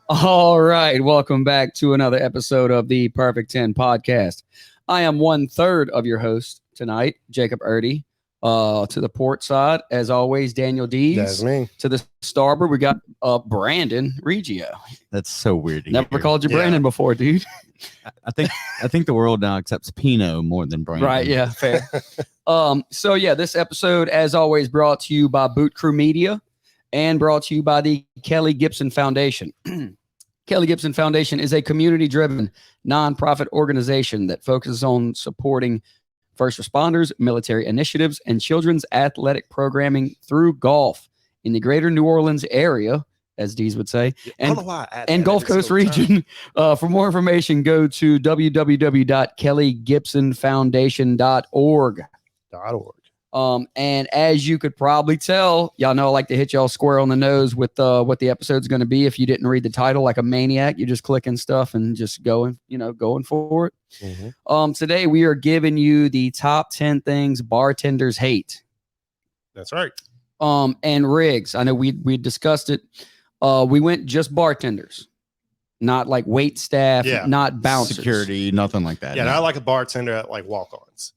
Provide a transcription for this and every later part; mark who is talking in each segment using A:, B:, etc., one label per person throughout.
A: All right. Welcome back to another episode of the Perfect 10 podcast. I am 1/3 of your host tonight, Jacob Erdy. To the port side, as always, Daniel Dees.
B: That's me.
A: To the starboard, we got Brandon Reggio.
C: That's so weird.
A: Never called you Brandon before, dude.
C: I think the world now accepts Pinot more than Brandon.
A: Right, yeah, fair. This episode, as always, brought to you by Boot Crew Media and brought to you by the Kelly Gibson Foundation. Kelly Gibson Foundation is a community-driven nonprofit organization that focuses on supporting first responders, military initiatives, and children's athletic programming through golf in the greater New Orleans area, as Dees would say, and Gulf Coast region. For more information, go to www.kellygibsonfoundation.org. And as you could probably tell, y'all know I like to hit y'all square on the nose with what the episode's going to be. If you didn't read the title like a maniac, you're just clicking stuff and just going for it. Mm-hmm. Today we are giving you the top 10 things bartenders hate.
B: That's right.
A: And Riggs, I know we discussed it. We went just bartenders, not like wait staff, not bouncers,
C: security, nothing like that.
B: Yeah, not like a bartender at like walk-ons.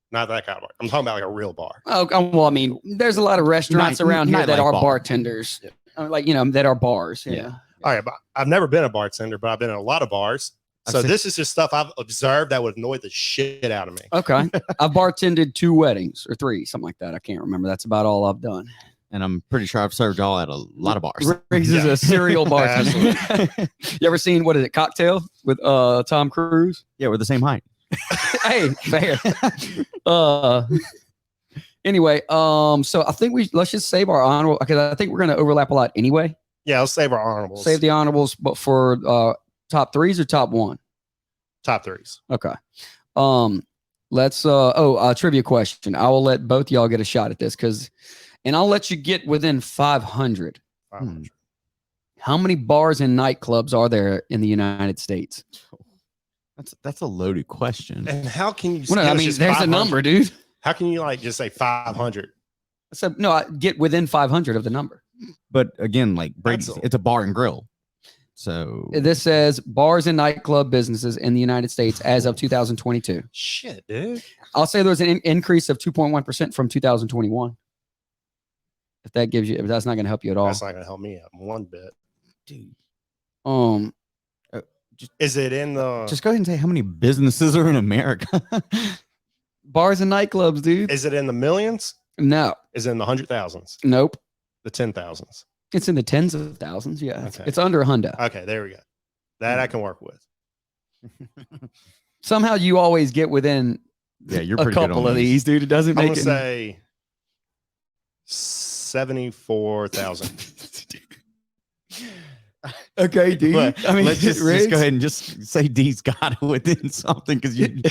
B: Not that kind of bar. I'm talking about like a real bar.
A: Oh, well, I mean, there's a lot of restaurants around here that are bartenders, that are bars.
C: Yeah.
B: All right, but I've never been a bartender, but I've been in a lot of bars. So this is just stuff I've observed that would annoy the shit out of me.
A: Okay. I've bartended 2 weddings or 3, something like that. I can't remember. That's about all I've done.
C: And I'm pretty sure I've served y'all at a lot of bars.
A: Riggs is a serial bartender. You ever seen, Cocktail with Tom Cruise?
C: Yeah, we're the same height.
A: Hey, fair. Anyway, so I think let's just save our honorable, because I think we're going to overlap a lot anyway.
B: Yeah, let's save our honorables.
A: Save the honorables, but for top 3s or top 1?
B: Top 3s.
A: Okay. Let's trivia question. I will let both y'all get a shot at this and I'll let you get within 500.
B: 500.
A: How many bars and nightclubs are there in the United States?
C: That's a loaded question.
B: And how can you?
A: Well, no, I mean, there's a number, dude.
B: How can you just say 500?
A: So no, I get within 500 of the number.
C: But again, it's a bar and grill. So
A: this says bars and nightclub businesses in the United States as of 2022.
B: Shit, dude.
A: I'll say there's an increase of 2.1% from 2021. If that's not going to help you at all.
B: That's not going to help me out one bit,
A: dude.
B: Is it in the?
C: Just go ahead and say how many businesses are in America.
A: Bars and nightclubs, dude.
B: Is it in the millions?
A: No.
B: Is it in the 100,000s?
A: Nope.
B: The 10,000s.
A: It's in the tens of thousands. Yeah.
B: Okay.
A: It's under $100.
B: Okay, there we go. That I can work with.
A: Somehow you always get within
C: you're
A: a couple of these, dude. It doesn't make it.
B: I'm going to say 74,000.
A: Okay, D.
C: I mean, let's just go ahead and just say D's got it within something because you.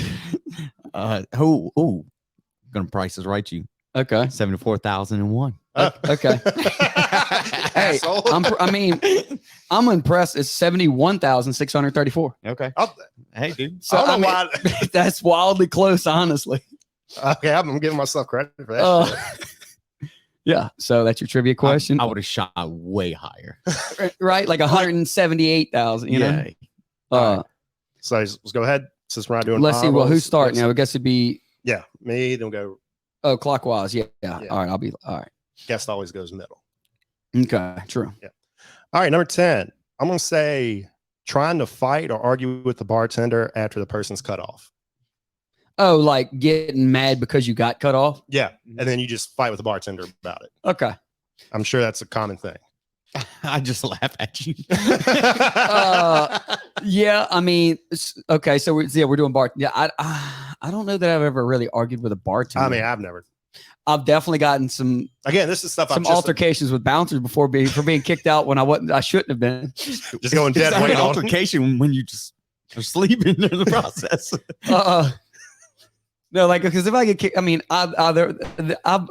C: Gonna price is right. You
A: okay?
C: 74,001.
A: Okay. Hey, I'm impressed. It's 71,634.
C: Okay. Hey, dude.
A: So that's wildly close, honestly.
B: Okay, I'm giving myself credit for that.
A: Yeah, so that's your trivia question.
C: I would have shot way higher.
A: Right? Like 178,000, you know?
B: Right. So let's go ahead. Since we're not doing
A: let's see, well, who's starting now? I guess it'd be...
B: Yeah, me, then we'll go...
A: Oh, clockwise, yeah. All right, all right.
B: Guest always goes middle.
A: Okay, true.
B: Yeah. All right, number 10. I'm going to say trying to fight or argue with the bartender after the person's cut off.
A: Oh, like getting mad because you got cut off?
B: Yeah. And then you just fight with the bartender about it.
A: Okay.
B: I'm sure that's a common thing.
C: I just laugh at you.
A: Yeah, I mean, okay. So we're doing bar. Yeah, I don't know that I've ever really argued with a bartender.
B: I mean,
A: I've definitely gotten some.
B: Again, this is stuff.
A: Some altercations with bouncers before for being kicked out when I shouldn't have been.
B: Just going dead weight.
C: An altercation when you just are sleeping in the process.
A: No, like, because if I get kicked, I mean, I've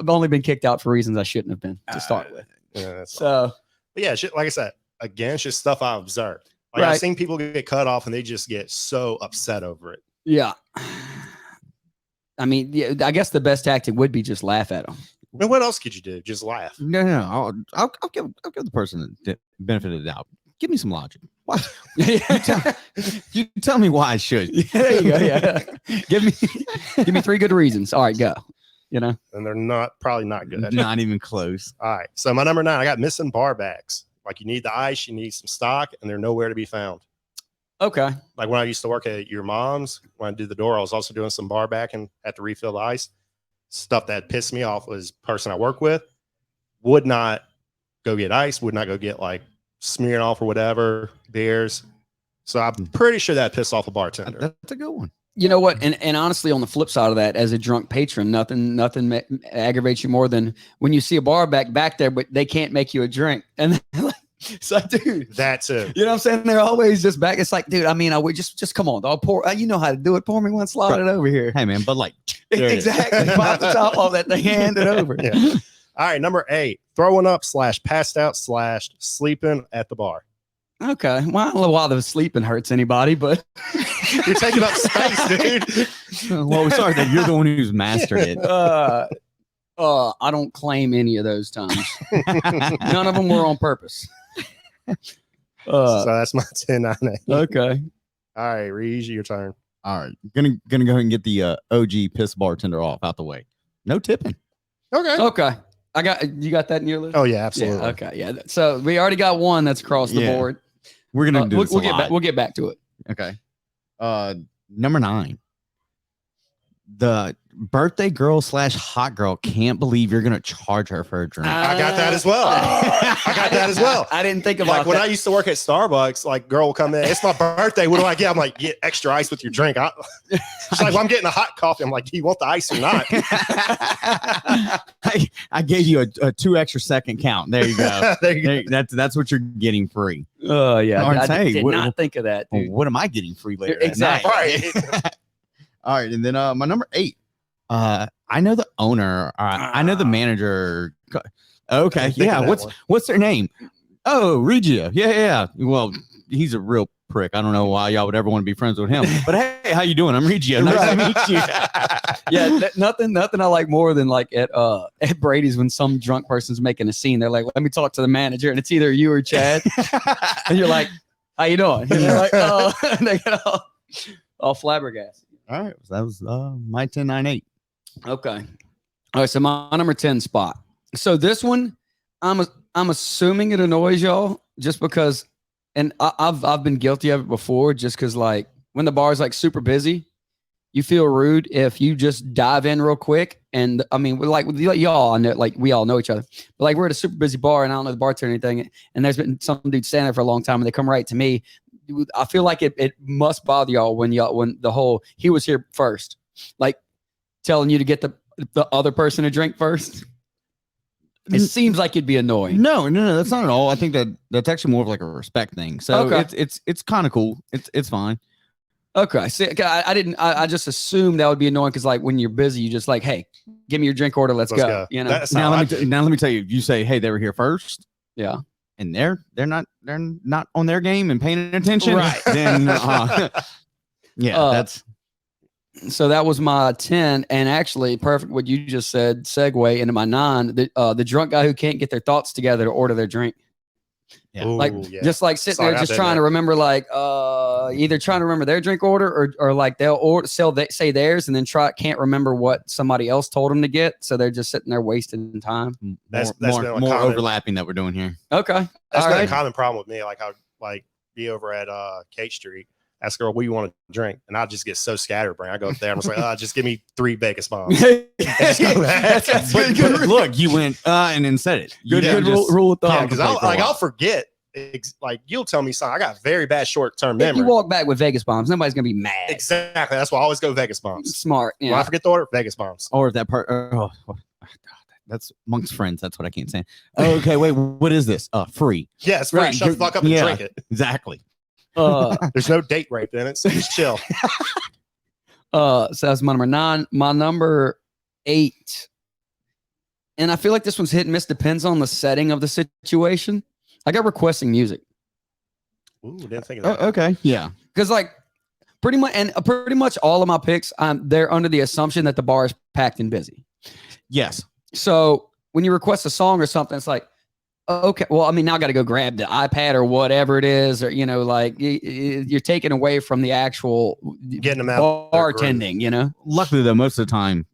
A: only been kicked out for reasons I shouldn't have been to start with.
B: Yeah,
A: so,
B: but yeah, like I said, again, it's just stuff I observed. Like I've seen people get cut off and they just get so upset over it.
A: Yeah. I mean, yeah, I guess the best tactic would be just laugh at them.
B: I mean, what else could you do? Just laugh.
C: No. I'll give the person the benefit of the doubt. give me some logic. Why? you tell me why I should.
A: There you go. Yeah. Give me 3 good reasons. All right, go. You know,
B: And they're probably not good.
C: Not even close.
B: All right. So my number 9, I got missing bar bags. Like you need the ice, you need some stock, and they're nowhere to be found.
A: okay.
B: Like when I used to work at your mom's, when I did the door, I was also doing some bar backing, had to refill the ice. Stuff that pissed me off was person I work with would not go get ice, would not go get like smearing off or whatever, beers. So I'm pretty sure that pissed off a bartender.
C: That's a good one.
A: You know what? And honestly, on the flip side of that, as a drunk patron, nothing aggravates you more than when you see a bar back there, but they can't make you a drink. And it's like, dude,
B: That's it.
A: you know what I'm saying? They're always just back. It's like, dude, I mean, I would just come on, I'll pour. You know how to do it. Pour me one, slide it over here.
C: Hey man, but like there it is.
A: Exactly. Pop the top off that thing, hand it over.
B: Yeah. All right, number 8, throwing up / passed out / sleeping at the bar.
A: Okay. Well, I don't know why the sleeping hurts anybody, but
B: You're taking up space, dude.
C: Well, sorry that you're the one who's mastered it.
A: I don't claim any of those times. None of them were on purpose.
B: So that's my 10, 9, 8.
A: Okay.
B: All right, Reed, your turn.
C: All right, gonna go ahead and get the OG piss bartender off out the way. No tipping.
B: Okay.
A: You got that in your list?
B: Oh yeah, absolutely.
A: Yeah, okay. Yeah. So we already got one that's across the
C: Yeah.
A: board.
C: We're gonna do this
A: we'll
C: a
A: get
C: lot.
A: back. We'll get back to it.
C: Okay. Number 9. The birthday girl / hot girl can't believe you're gonna charge her for a drink.
B: I got that as well. I got that as well.
A: I didn't think about
B: Like when
A: that.
B: I used to work at Starbucks, like girl will come in, it's my birthday. What do I get? I'm like, get extra ice with your drink. She's like, well, I'm getting a hot coffee. I'm like, do you want the ice or not?
C: I gave you a 2 extra second count. There you go.
B: There you go.
C: That's what you're getting free.
A: Oh yeah.
C: Or
A: I
C: say,
A: did
C: what-
A: not think of that,
C: Well,
A: dude.
C: what am I getting free later?
A: Exactly.
B: Right.
C: All right, and then my number 8. I know the owner. I know the manager. Okay,
B: Think of
C: yeah.
B: that one.
C: What's their name? Oh, Regia. Yeah. Well, he's a real prick. I don't know why y'all would ever want to be friends with him. But hey, how you doing? I'm Regia. Nice to meet you.
A: Yeah, nothing I like more than like at Brady's when some drunk person's making a scene. They're like, let me talk to the manager, and it's either you or Chad. And you're like, how you doing? And they're like, oh, and they get all flabbergasted.
C: All right, so that was my 10, 9, 8.
A: Okay. All right, so my number 10 spot. So this one, I'm assuming it annoys y'all just because, and I've been guilty of it before, just because like when the bar is like super busy, you feel rude if you just dive in real quick. And I mean, y'all, I know, like we all know each other, but like we're at a super busy bar and I don't know the bartender or anything, and there's been some dude standing there for a long time and they come right to me. I feel like it must bother y'all when the whole he was here first, like telling you to get the other person a drink first. It seems like it'd be annoying.
C: No, that's not at all. I think that's actually more of like a respect thing. So
A: Okay.
C: it's kind of cool. It's fine.
A: Okay. See, I just assumed that would be annoying because like when you're busy, you just like, hey, give me your drink order. Let's go. You know?
B: That's
C: Now
B: how I
C: let
B: do.
C: me tell you. You say, hey, they were here first.
A: Yeah.
C: And they're not on their game and paying attention.
A: Right.
C: Then that's
A: So that was my 10, and actually perfect what you just said, segue into my 9, the drunk guy who can't get their thoughts together to order their drink.
C: Yeah.
B: Ooh,
A: Like
B: yeah.
A: just like sitting
B: Sorry,
A: there
B: I've
A: just
B: been
A: trying to
B: there.
A: remember like either trying to remember their drink order or like they'll say theirs and then can't remember what somebody else told them to get, so they're just sitting there wasting time.
B: That's
C: more
B: been a
C: more
B: common-
C: overlapping that we're doing here.
A: Okay.
B: That's
A: All
B: been
A: right.
B: a common problem with me. Like I would be over at Kate Street, ask her what do you want to drink, and I just get so scatterbrained. I go up there, I'm just like, just give me 3 Vegas bombs.
A: That's
C: But look, you went and then said it. You
A: Good
C: didn't just-
A: rule of
B: Yeah,
A: thumb.
B: because I'll forget. Like you'll tell me something. I got very bad short-term
A: If
B: memory.
A: you walk back with Vegas bombs, nobody's gonna be mad.
B: Exactly. That's why I always go Vegas bombs.
A: Smart.
B: When I
A: Yeah.
B: forget the order, Vegas bombs.
C: Or if that part. That's amongst friends. That's what I can't say. Okay, wait. What is this? Free.
B: Yeah, it's free.
A: Right,
B: Shut the fuck up and
C: yeah.
B: drink it.
C: Exactly.
B: There's no date rape in it, so just chill.
A: So that's my number 9. My number 8. And I feel like this one's hit and miss, depends on the setting of the situation. I got requesting music.
B: Ooh, didn't think of that.
C: Okay. Yeah.
A: Because like pretty much all of my picks, they're under the assumption that the bar is packed and busy.
C: Yes.
A: So when you request a song or something, it's like, Okay. Well, I mean, now I got to go grab the iPad or whatever it is, or, like you're taking away from the actual
B: Getting them out their groove.
A: bartending,
C: Luckily, though, most of the time,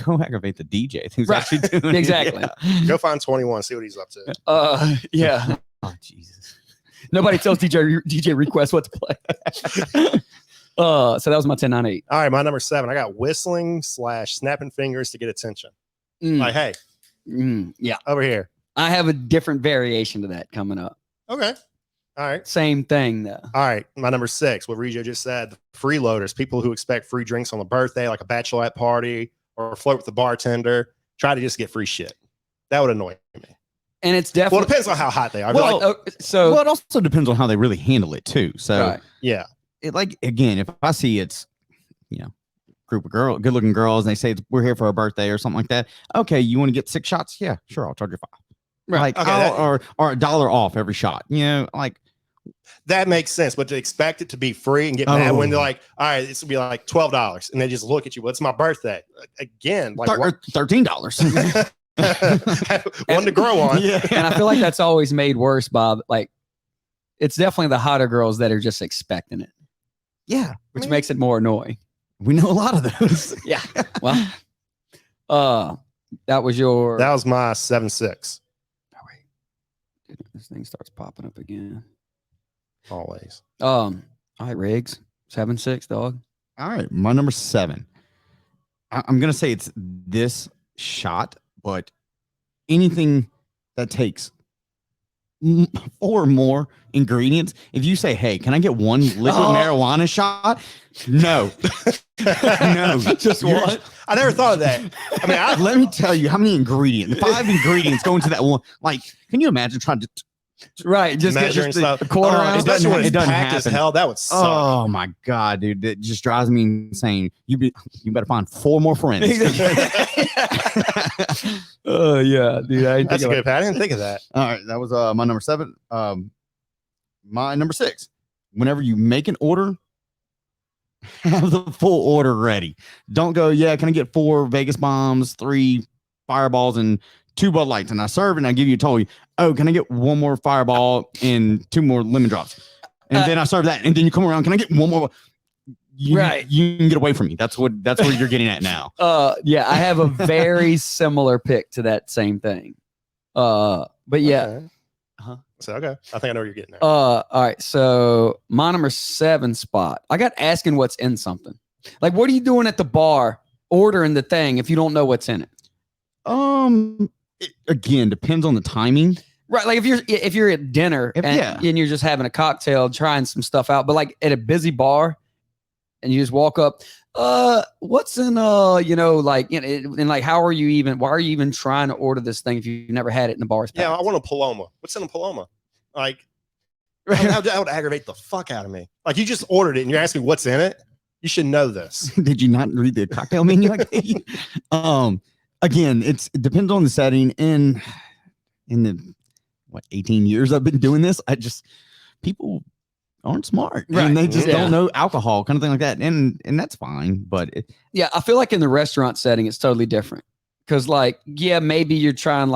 C: go aggravate the DJ who's actually doing
A: Exactly.
C: it. Yeah.
B: Go find 21, see what he's up to.
A: Yeah.
C: Oh, Jesus.
A: Nobody tells DJ request what to play. So that was my 10, 9, 8.
B: All right, my number 7. I got whistling / snapping fingers to get attention.
A: Mm.
B: Like, hey,
A: Yeah.
B: over here.
A: I have a different variation to that coming up.
B: Okay. All right.
A: Same thing though.
B: All right. My number 6, what Regio just said, the freeloaders, people who expect free drinks on the birthday, like a bachelorette party or float with the bartender, try to just get free shit. That would annoy me.
A: And it's
B: Well,
A: definitely
B: it depends on how hot they are.
C: Well,
B: Like,
C: Well, it also depends on how they really handle it too. So,
A: right.
B: yeah.
C: like again, if I see it's, group of good looking girls, and they say we're here for a birthday or something like that. Okay, you want to get 6 shots? Yeah, sure, I'll charge you 5.
A: Right.
C: Like,
B: Okay,
C: or $1 off every shot. Like
B: That makes sense. But to expect it to be free and get mad when they're like, all right, this will be like $12. And they just look at you. Well, it's my birthday. Again, like
C: $13.
B: one to grow on.
C: Yeah.
A: And I feel like that's always made worse, Bob. Like, it's definitely the hotter girls that are just expecting it,
C: Yeah.
A: which makes it more annoying.
C: We know a lot of those.
A: Yeah. Well, that was your.
B: That was my 7-6.
A: Oh, wait. This thing starts popping up again.
B: Always.
A: All right, Riggs, 7-6, dog.
C: All right, my number 7. I'm gonna say it's this shot, but anything that takes 4 or more ingredients. If you say, "Hey, can I get one liquid marijuana shot?" No, no,
A: Just one.
B: I never thought of that. I mean,
C: Let me tell you how many ingredients. 5 ingredients go into that one. Like, can you imagine trying to?
A: Right, just get
B: measuring stuff.
A: a quarter ounce.
B: Especially when
C: it
B: it's
C: doesn't
B: packed as
C: happen.
B: hell. That would suck.
C: Oh my god, dude, that just drives me insane. You better find 4 more friends.
A: Oh yeah, dude. I
B: That's a good. I didn't think of that.
C: All right, that was my number 7. My number 6. Whenever you make an order, have the full order ready. Don't go, yeah, can I get 4 Vegas bombs, 3 fireballs, and 2 Bud Lights? And I serve it and I give you a total. Oh, can I get 1 more fireball and 2 more lemon drops? And then I serve that. And then you come around, can I get 1 more?
A: Right.
C: You can get away from me. That's what you're getting at now.
A: Yeah, I have a very similar pick to that same thing. But yeah.
B: Okay. So okay, I think I know where you're getting at.
A: All right. So my number 7 spot. I got asking what's in something. Like, what are you doing at the bar ordering the thing if you don't know what's in it?
C: It, again, depends on the timing.
A: Right. Like if you're at dinner and you're just having a cocktail, trying some stuff out, but like at a busy bar and you just walk up, what's in and like why are you even trying to order this thing if you've never had it in the bar?
B: Yeah, I want a Paloma. What's in a Paloma? Like, that would aggravate the fuck out of me. Like, you just ordered it and you're asking what's in it. You should know this.
C: Did you not read the cocktail menu? Again, it depends on the setting. In the 18 years I've been doing this, people aren't smart, right? And they just don't know alcohol, kind of thing like that, and that's fine. But
A: I feel like in the restaurant setting, it's totally different. Because like, maybe you're trying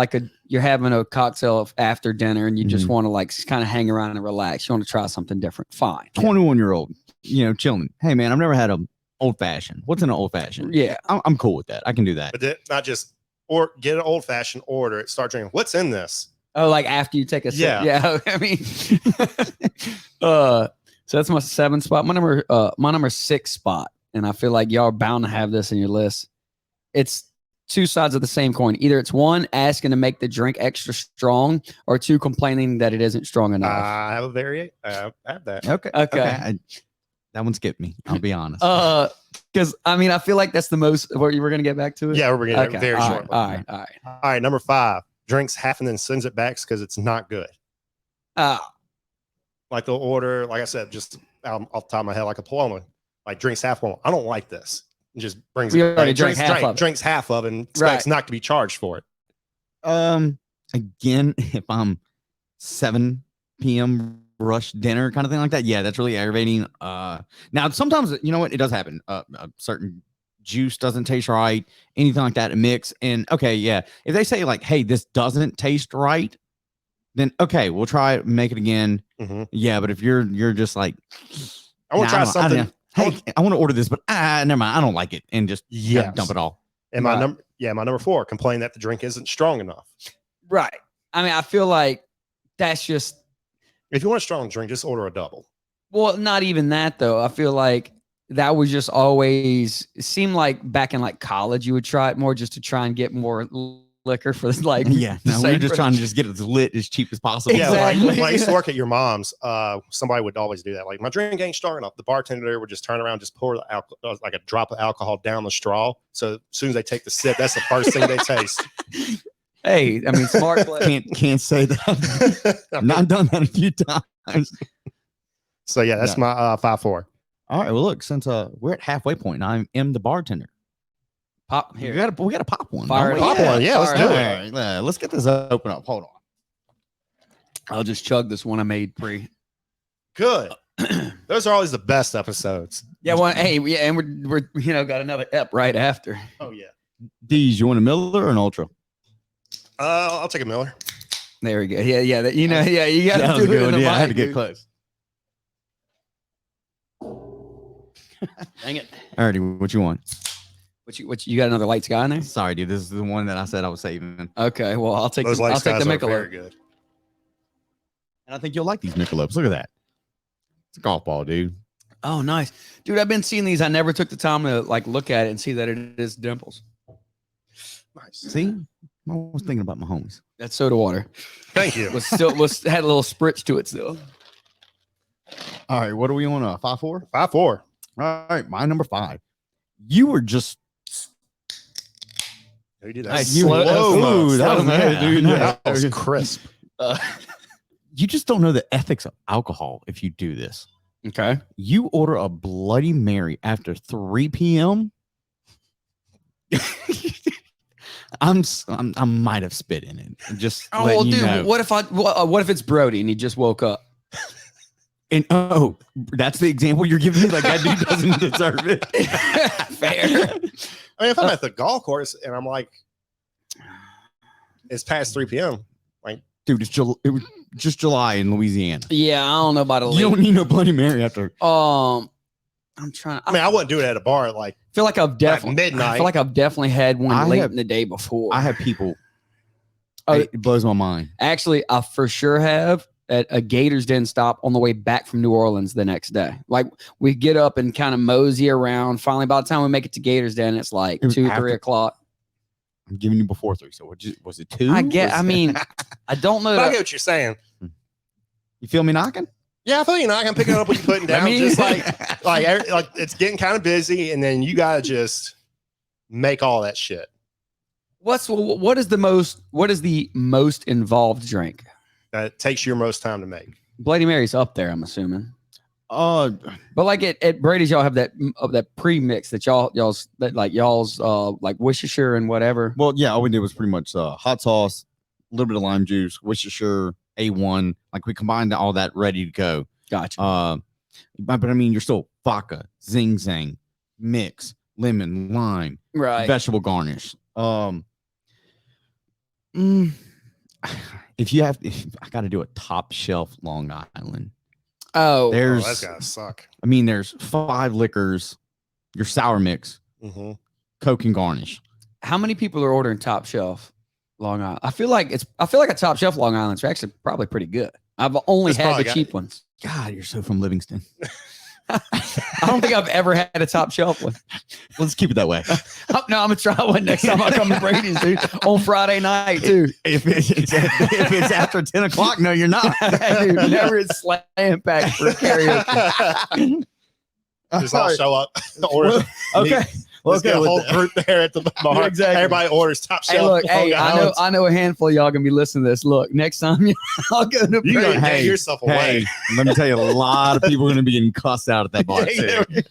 A: you're having a cocktail after dinner and you just want to like kind of hang around and relax. You want to try something different. Fine.
C: 21-year-old, chilling. Hey man, I've never had an old fashioned. What's in an old fashioned?
A: Yeah,
C: I'm cool with that. I can do that.
B: But not just get an old fashioned, order it, start drinking. What's in this?
A: Oh, like after you take a sip. Yeah. I mean, so that's my 7 spot. My number 6 spot, and I feel like y'all are bound to have this in your list. It's 2 sides of the same coin. Either it's 1, asking to make the drink extra strong, or 2, complaining that it isn't strong enough.
B: I have I have that.
C: Okay. That one skipped me. I'll be honest.
A: Because I mean, I feel like that's the most. What you were gonna get back to it?
B: Yeah, we're gonna get very short.
A: All right.
B: All right. Number 5, drinks half and then sends it back because it's not good. Like they'll order, like I said, just off the top of my head, like a Paloma, like drinks half one. I don't like this. It just brings
A: we
B: it.
A: already drinks
B: half of and expects not to be charged for it.
C: Again, if I'm 7 p.m. rush dinner kind of thing like that, yeah, that's really aggravating. Now sometimes you know what, it does happen. A certain juice doesn't taste right, anything like that, a mix, and okay, yeah, if they say like, hey, this doesn't taste right, then okay, we'll try it, make it again.
B: Mm-hmm.
C: Yeah, but if you're just like,
B: I want to try something.
C: Hey, I want to order this, but never mind, I don't like it, and just dump it all.
B: And my number 4, complain that the drink isn't strong enough.
A: Right. I mean, I feel like that's just.
B: If you want a strong drink, just order a double.
A: Well, not even that though. I feel like that was just always. It seemed like back in like college, you would try it more just to try and get more liquor for this. Like,
C: we're just trying to just get it as lit as cheap as possible.
B: Yeah,
A: Exactly.
B: like when I used to work at your mom's, somebody would always do that. Like, my drink ain't strong enough. The bartender there would just turn around, just pour like a drop of alcohol down the straw. So as soon as they take the sip, that's the first thing they taste.
A: Hey, I mean, smart play.
C: Can't say that. Not done that a few times.
B: So yeah, that's my 5-4.
C: All right. Well, look, since we're at halfway point, and I am the bartender.
A: Pop here.
C: We got to pop one.
A: Fire
C: don't we?
A: it
B: Pop one. Yeah, let's do
C: All
B: it.
C: right, let's get this open up. Hold on.
A: I'll just chug this one I made pre.
B: Good. Those are always the best episodes.
A: Yeah. Well, hey, yeah, and we're got another ep right after.
B: Oh yeah.
C: D's, you want a Miller or an Ultra?
B: I'll take a Miller.
A: There we go. Yeah, yeah. You know, yeah. You got
C: That
A: to
C: was
A: do it in
C: good.
A: the
C: Yeah, I had to
A: mic,
C: get
A: dude.
C: close.
A: Dang it.
C: Alrighty, what you want?
A: What you got another light sky in there?
C: Sorry, dude. This is the one that I said I was saving.
A: Okay. Well, I'll take
B: Those
A: the,
B: light
A: I'll take the
B: skies are very
A: Michelob.
B: good.
C: And I think you'll like these Michelobs. Look at that. It's a golf ball, dude.
A: Oh, nice, dude. I've been seeing these. I never took the time to like look at it and see that it is dimples.
B: Nice.
C: See? I was thinking about my homies.
A: That's soda water.
B: Thank you.
A: Was had a little spritz to it still.
C: All right, what are we on? 5-4?
B: 5-4.
C: All right, my number 5. You were just
B: You did that.
A: Nice.
B: Slow
C: Ooh, that was
B: mo.
C: dude.
B: That was crisp.
C: You just don't know the ethics of alcohol if you do this.
A: Okay.
C: You order a Bloody Mary after 3 p.m. I might have spit in it. Just
A: Oh,
C: letting
A: well,
C: you
A: dude.
C: know.
A: What if it's Brody and he just woke up?
C: And that's the example you're giving me. Like that dude doesn't deserve it.
A: Fair.
B: I mean, if I'm at the golf course and I'm like, it's past 3 p.m.
C: Dude, it was just July in Louisiana.
A: Yeah, I don't know about a
C: You don't need no Bloody Mary after.
A: I'm trying.
B: I mean, I wouldn't do it at a bar at like
A: feel like I've definitely
B: midnight.
A: I feel like I've definitely had one
C: I
A: late
C: have-
A: in the day before.
C: I have people.
A: Oh,
C: It blows my mind.
A: Actually, I for sure have at a Gators Den stop on the way back from New Orleans the next day. Like we get up and kind of mosey around. Finally, by the time we make it to Gators Den, it's like
C: It was
A: 2,
C: after-
A: 3 o'clock.
C: I'm giving you before 3. So was it 2?
A: I get. I mean, I don't know.
B: But I
A: That,
B: get what you're saying.
C: You feel me knocking?
B: Yeah, I feel I can pick it up what you're putting down.
A: mean-
B: just like it's getting kind of busy, and then you gotta just make all that shit.
A: what is the most involved drink?
B: That takes your most time to make.
A: Bloody Mary's up there, I'm assuming.
C: Uh,
A: But like at Brady's, y'all have that pre-mix that y'all's like Worcestershire and whatever.
C: well, yeah, all we did was pretty much hot sauce, a little bit of lime juice, Worcestershire, A1. Like we combined all that ready to go.
A: Gotcha.
C: But I mean, you're still vodka, zing zang, mix, lemon, lime,
A: Right.
C: vegetable garnish. If I got to do a top shelf Long Island,
A: Oh,
C: there's,
B: that's gotta suck.
C: I mean, there's 5 liquors, your sour mix,
B: Mm-hmm.
C: Coke and garnish.
A: how many people are ordering top shelf Long Island? I feel like a top shelf Long Island's actually probably pretty good. I've only
B: It's
A: had
B: probably
A: the
B: got-
A: cheap ones.
C: God, you're so from Livingston.
A: I don't think I've ever had a top shelf one.
C: Let's keep it that way.
A: No, I'm gonna try one next time I come to Brady's, dude. On Friday night, too.
C: if it's after 10 o'clock, no, you're not.
A: Dude, never is slam packed for karaoke.
B: Just all show up. Order.
A: Okay.
B: Let's get a whole group there at the bar.
A: Exactly.
B: Everybody orders top
A: Hey,
B: shelf.
A: look,
B: Long Island.
A: I know a handful of y'all gonna be listening to this. Look, next time I'll go to
B: You gotta
A: Brady's.
B: get
C: Hey,
B: yourself away.
C: Hey, let me tell you, a lot of people are going to be getting cussed out at that bar.
B: Yeah,
C: too.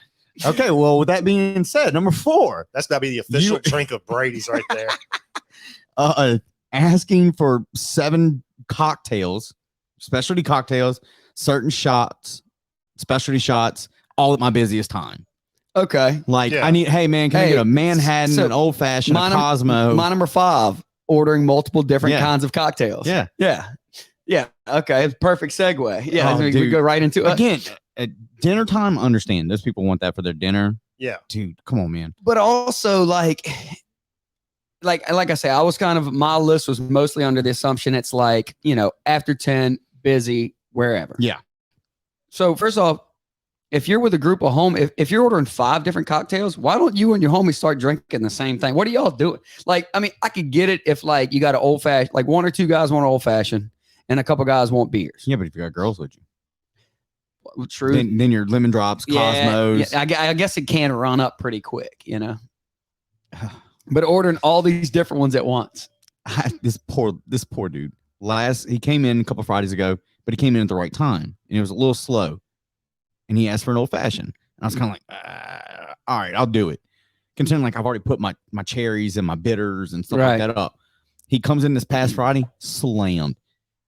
C: Okay, well, with that being said, number 4,
B: That's gotta be the official
C: You-
B: drink of Brady's right there.
C: asking for 7 cocktails, specialty cocktails, certain shots, specialty shots, all at my busiest time.
A: Okay.
C: Like,
B: Yeah.
C: I need, hey, man, can I
A: Hey,
C: get a Manhattan,
A: so
C: an old fashioned, a
A: my
C: Cosmo?
A: My number 5, ordering multiple different
C: Yeah.
A: kinds of cocktails.
C: Yeah.
A: Yeah. Yeah. Okay. Perfect segue. Yeah.
C: Oh,
A: we
C: dude.
A: go right into it.
C: Again, at dinner time, understand those people want that for their dinner.
B: Yeah.
C: Dude, come on, man.
A: But also like I say, I was kind of, my list was mostly under the assumption it's like, after 10, busy, wherever.
C: Yeah.
A: So first off, if you're with a group of if you're ordering 5 different cocktails, why don't you and your homies start drinking the same thing? What are y'all doing? Like, I mean, I could get it if like you got an old fashioned, like 1 or 2 guys want an old fashioned and a couple guys want beers.
C: Yeah, but if you got girls with you,
A: Well, true.
C: then your lemon drops, Cosmos.
A: Yeah, I guess it can run up pretty quick, But ordering all these different ones at once.
C: This poor dude. He came in a couple Fridays ago, but he came in at the right time, and it was a little slow. And he asked for an old fashioned, and I was kind of like, all right, I'll do it. Considering like I've already put my cherries and my bitters and stuff like that up. He comes in this past Friday, slammed.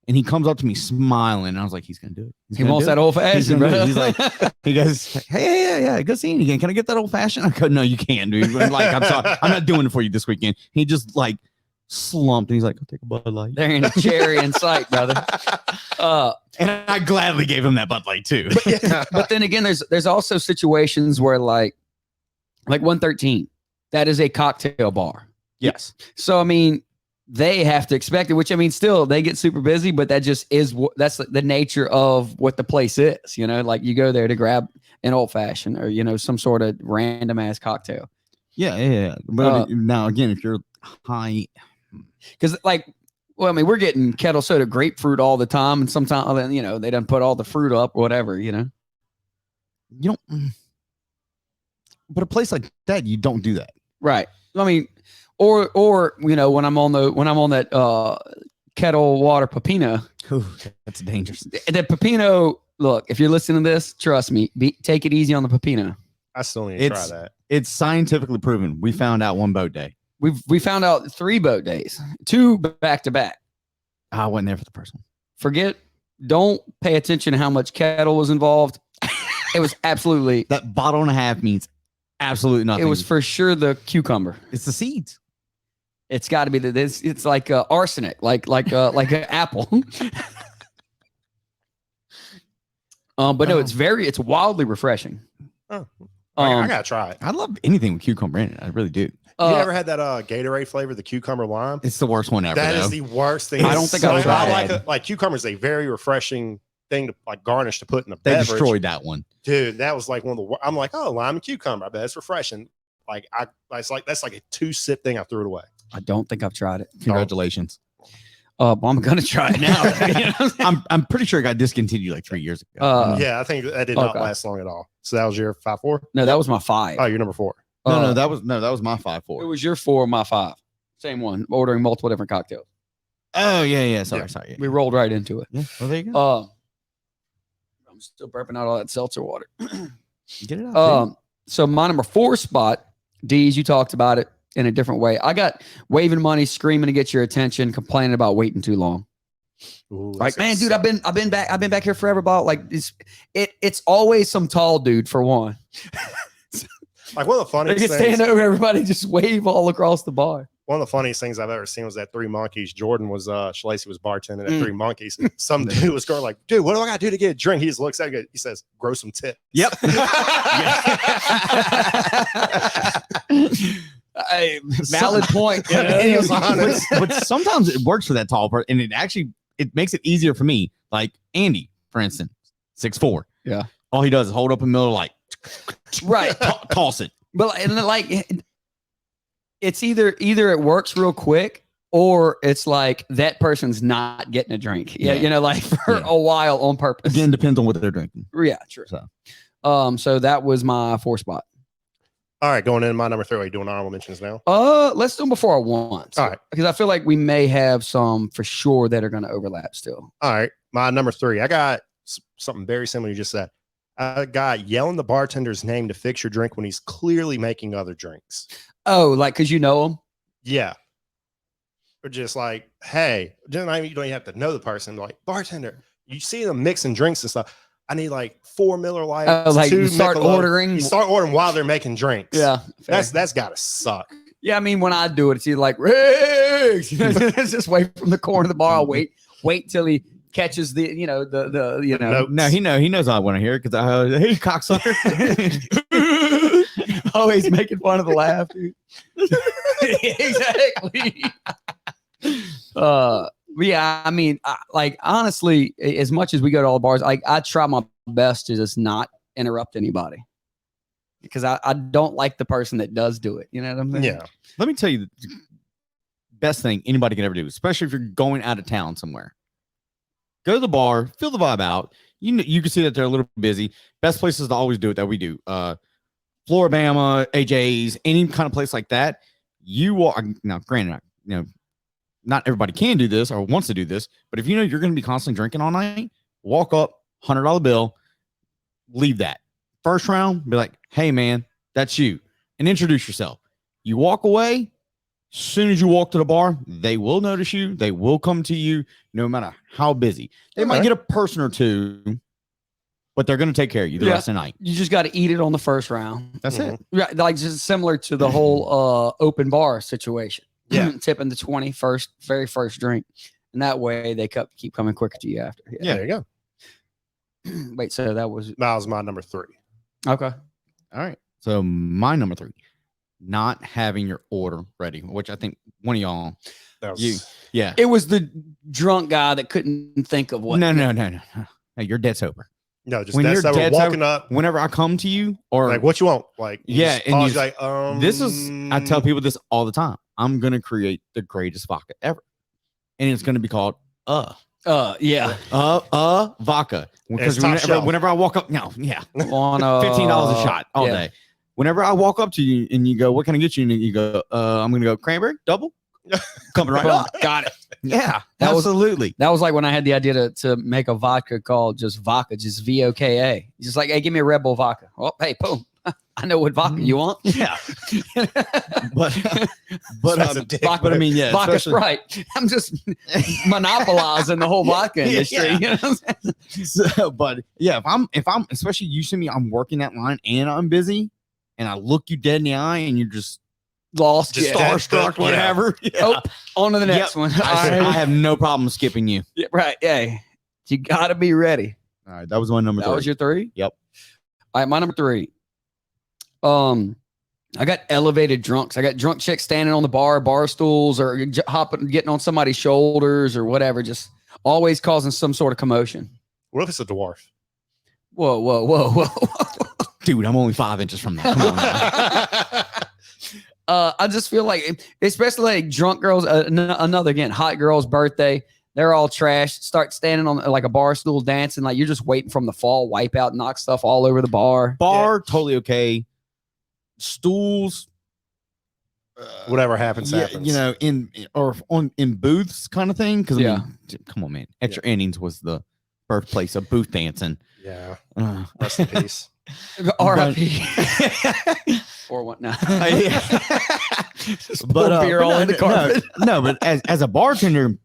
C: And he comes up to me smiling. And I was like, he's going to do it.
A: He wants that old fashioned, bro.
C: He's like, he goes, hey, yeah, good seeing you again. Can I get that old fashioned? I go, no, you can't, dude. Like, I'm sorry. I'm not doing it for you this weekend. He just like slumped and he's like, I'll take a Bud Light.
A: There ain't a cherry in sight, brother.
C: And I gladly gave him that Bud Light too.
A: But then again, there's also situations where like 113, that is a cocktail bar.
C: Yes.
A: So, I mean, they have to expect it, which I mean, still they get super busy, but that just is that's the nature of what the place is, like you go there to grab an old fashioned or, some sort of random ass cocktail.
C: Yeah. But now again, if you're high,
A: because we're getting kettle soda grapefruit all the time. And sometimes, they done put all the fruit up, whatever,
C: you don't, but a place like that, you don't do that.
A: Right. I mean, or when I'm on that kettle water pepino.
C: Ooh, that's dangerous.
A: The pepino, look, if you're listening to this, trust me, take it easy on the pepino.
B: I still need to try that.
C: It's scientifically proven. We found out one boat day.
A: We found out 3 boat days, 2 back to back.
C: I wasn't there for the first one.
A: Don't pay attention to how much kettle was involved. It was absolutely
C: that bottle and a half means absolutely nothing.
A: It was for sure the cucumber.
C: It's the seeds.
A: It's got to be this. It's like arsenic, like an apple. But no, it's wildly refreshing.
B: Oh, I gotta try it.
C: I love anything with cucumber in it. I really do.
B: You ever had that Gatorade flavor, the cucumber lime?
C: It's the worst one ever.
B: That is the worst thing.
A: I don't think I've tried it.
B: Like cucumber is a very refreshing thing to like garnish to put in a
C: They
B: beverage.
C: destroyed that one,
B: dude. That was like one of the. I'm like, oh, lime and cucumber. I bet it's refreshing. Like that's like a 2-sip thing. I threw it away.
A: I don't think I've tried it.
C: Congratulations.
A: I'm gonna try it now.
C: I'm pretty sure it got discontinued like 3 years ago.
B: Yeah, I think that did not last long at all. So that was your 5-4.
A: No, that was my 5.
B: Oh, you're number 4.
C: No, that was my 5-4.
A: It was your 4, my 5. Same one. Ordering multiple different cocktails.
C: Oh yeah. Sorry.
A: We rolled right into it.
C: Yeah. Well, there you go.
A: I'm still burping out all that seltzer water.
C: Get it out.
A: So my number 4 spot, D's, you talked about it in a different way. I got waving money, screaming to get your attention, complaining about waiting too long.
B: Ooh,
A: like, man, dude, I've been back here forever, about like it's always some tall dude for one.
B: Like one of the funniest things.
A: Stand over everybody, just wave all across the bar.
B: One of the funniest things I've ever seen was that 3 Monkeys. Jordan was Shalacey was bartending at 3 Monkeys. Some dude was going like, dude, what do I gotta do to get a drink? He just looks at it, he says, grow some tips.
C: Yep.
A: Valid point.
C: But sometimes it works for that tall person, and it makes it easier for me. Like Andy, for instance, 6'4".
A: Yeah.
C: All he does is hold up a middle, like
A: right,
C: toss it.
A: But like it's either it works real quick, or it's like that person's not getting a drink. Yeah. Like for a while on purpose.
C: Again, depends on what they're drinking.
A: Yeah, true. So that was my 4 spot.
B: All right, going in my number 3. Are you doing honorable mentions now?
A: Let's do them before our ones.
B: All right.
A: Because I feel like we may have some for sure that are going to overlap still.
B: All right. My number 3. I got something very similar you just said. A guy yelling the bartender's name to fix your drink when he's clearly making other drinks.
A: Oh, like because you know him?
B: Yeah. Or just like, hey, you don't even have to know the person. Like, bartender, you see them mixing drinks and stuff. I need like 4 Miller Lite.
A: Like
B: 2
A: you start
B: Michelob.
A: ordering.
B: You start ordering while they're making drinks.
A: Yeah. Fair.
B: That's gotta suck.
A: Yeah, I mean, when I do it, it's either like, Riggs! It's just wait from the corner of the bar. I'll wait till he catches the
C: No, he knows I want to hear it because hey, cocksucker.
A: always making fun of the laugh, dude. Exactly. But yeah, I mean, like honestly, as much as we go to all the bars, I try my best to just not interrupt anybody because I don't like the person that does do it. You know what I'm saying?
B: Yeah.
C: Let me tell you the best thing anybody can ever do, especially if you're going out of town somewhere. Go to the bar, feel the vibe out. You can see that they're a little busy. Best places to always do it that we do. Floribama, AJ's, any kind of place like that. You are now, granted, not everybody can do this or wants to do this, but if you know you're going to be constantly drinking all night, walk up, $100 bill, leave that. First round, be like, hey man, that's you, and introduce yourself. You walk away. As soon as you walk to the bar, they will notice you. They will come to you no matter how busy. They might get a person or two, but they're going to take care of you the rest of the night.
A: You just got to eat it on the first round.
C: That's it.
A: Right, like just similar to the whole open bar situation.
B: Yeah.
A: Tipping the very first drink. And that way they keep coming quicker to you after.
B: Yeah, there you go.
A: Wait, so that was
B: my number 3.
A: okay.
C: All right. So my number 3, not having your order ready, which I think one of y'all,
B: That was,
C: yeah.
A: It was the drunk guy that couldn't think of what.
C: No. Hey, you're dead sober.
B: No, just
C: When
B: that's
C: you're
B: that we're
C: dead
B: walking
C: sober,
B: up.
C: Whenever I come to you, or
B: Like, what you want? Like,
C: Yeah,
B: just
C: and
B: pause,
C: you-
B: like,
C: this is, I tell people this all the time. I'm going to create the greatest vodka ever. And it's going to be called
A: Yeah.
C: vodka. Because
B: top shelf.
C: whenever I walk up,
A: On
C: $15 a shot all day. Whenever I walk up to you and you go, what can I get you? And you go, I'm going to go cranberry, double. Coming right up.
A: Got it.
C: Yeah,
A: That was-
C: absolutely.
A: That was like when I had the idea to make a vodka called just vodka, just VOKA. Just like, hey, give me a Red Bull vodka. Oh, hey, boom. I know what vodka you want.
C: Yeah. but
B: That's a dick,
C: but I mean, yeah,
A: Vodka
C: especially-
A: Sprite. I'm just monopolizing the whole vodka industry.
C: Yeah.
A: You know what I'm saying?
C: So, but yeah, if I'm especially you see me, I'm working that line and I'm busy, and I look you dead in the eye, and you're just
A: Lost.
B: Just
A: Yeah.
C: starstruck,
B: yeah.
C: whatever. Yeah.
A: Oh, on to the next one.
C: I have no problem skipping you.
A: Yeah, right. Yeah. You got to be ready.
C: All right, that was my number
A: That
C: 3.
A: was your 3?
C: Yep.
A: All right, my number 3. I got elevated drunks. I got drunk chicks standing on the bar stools, or hopping, getting on somebody's shoulders, or whatever. Just always causing some sort of commotion.
B: What if it's a dwarf?
A: Whoa.
C: Dude, I'm only 5 inches from that. Come on now.
A: I just feel like, especially like drunk girls, another again, hot girl's birthday. They're all trashed. Start standing on like a bar stool dancing, like you're just waiting from the fall wipe out, knock stuff all over the bar.
C: Totally okay. Stools,
B: Whatever happens,
C: yeah,
B: happens.
C: you know, in booths kind of thing. Because
A: Yeah.
C: I mean, come on, man. Extra Innings was the birthplace of booth dancing.
B: Yeah.
C: Uh,
B: Rest in peace.
A: R.I.P. Or what? No.
C: Just
A: pour beer all in the carpet.
C: No, but as a bartender,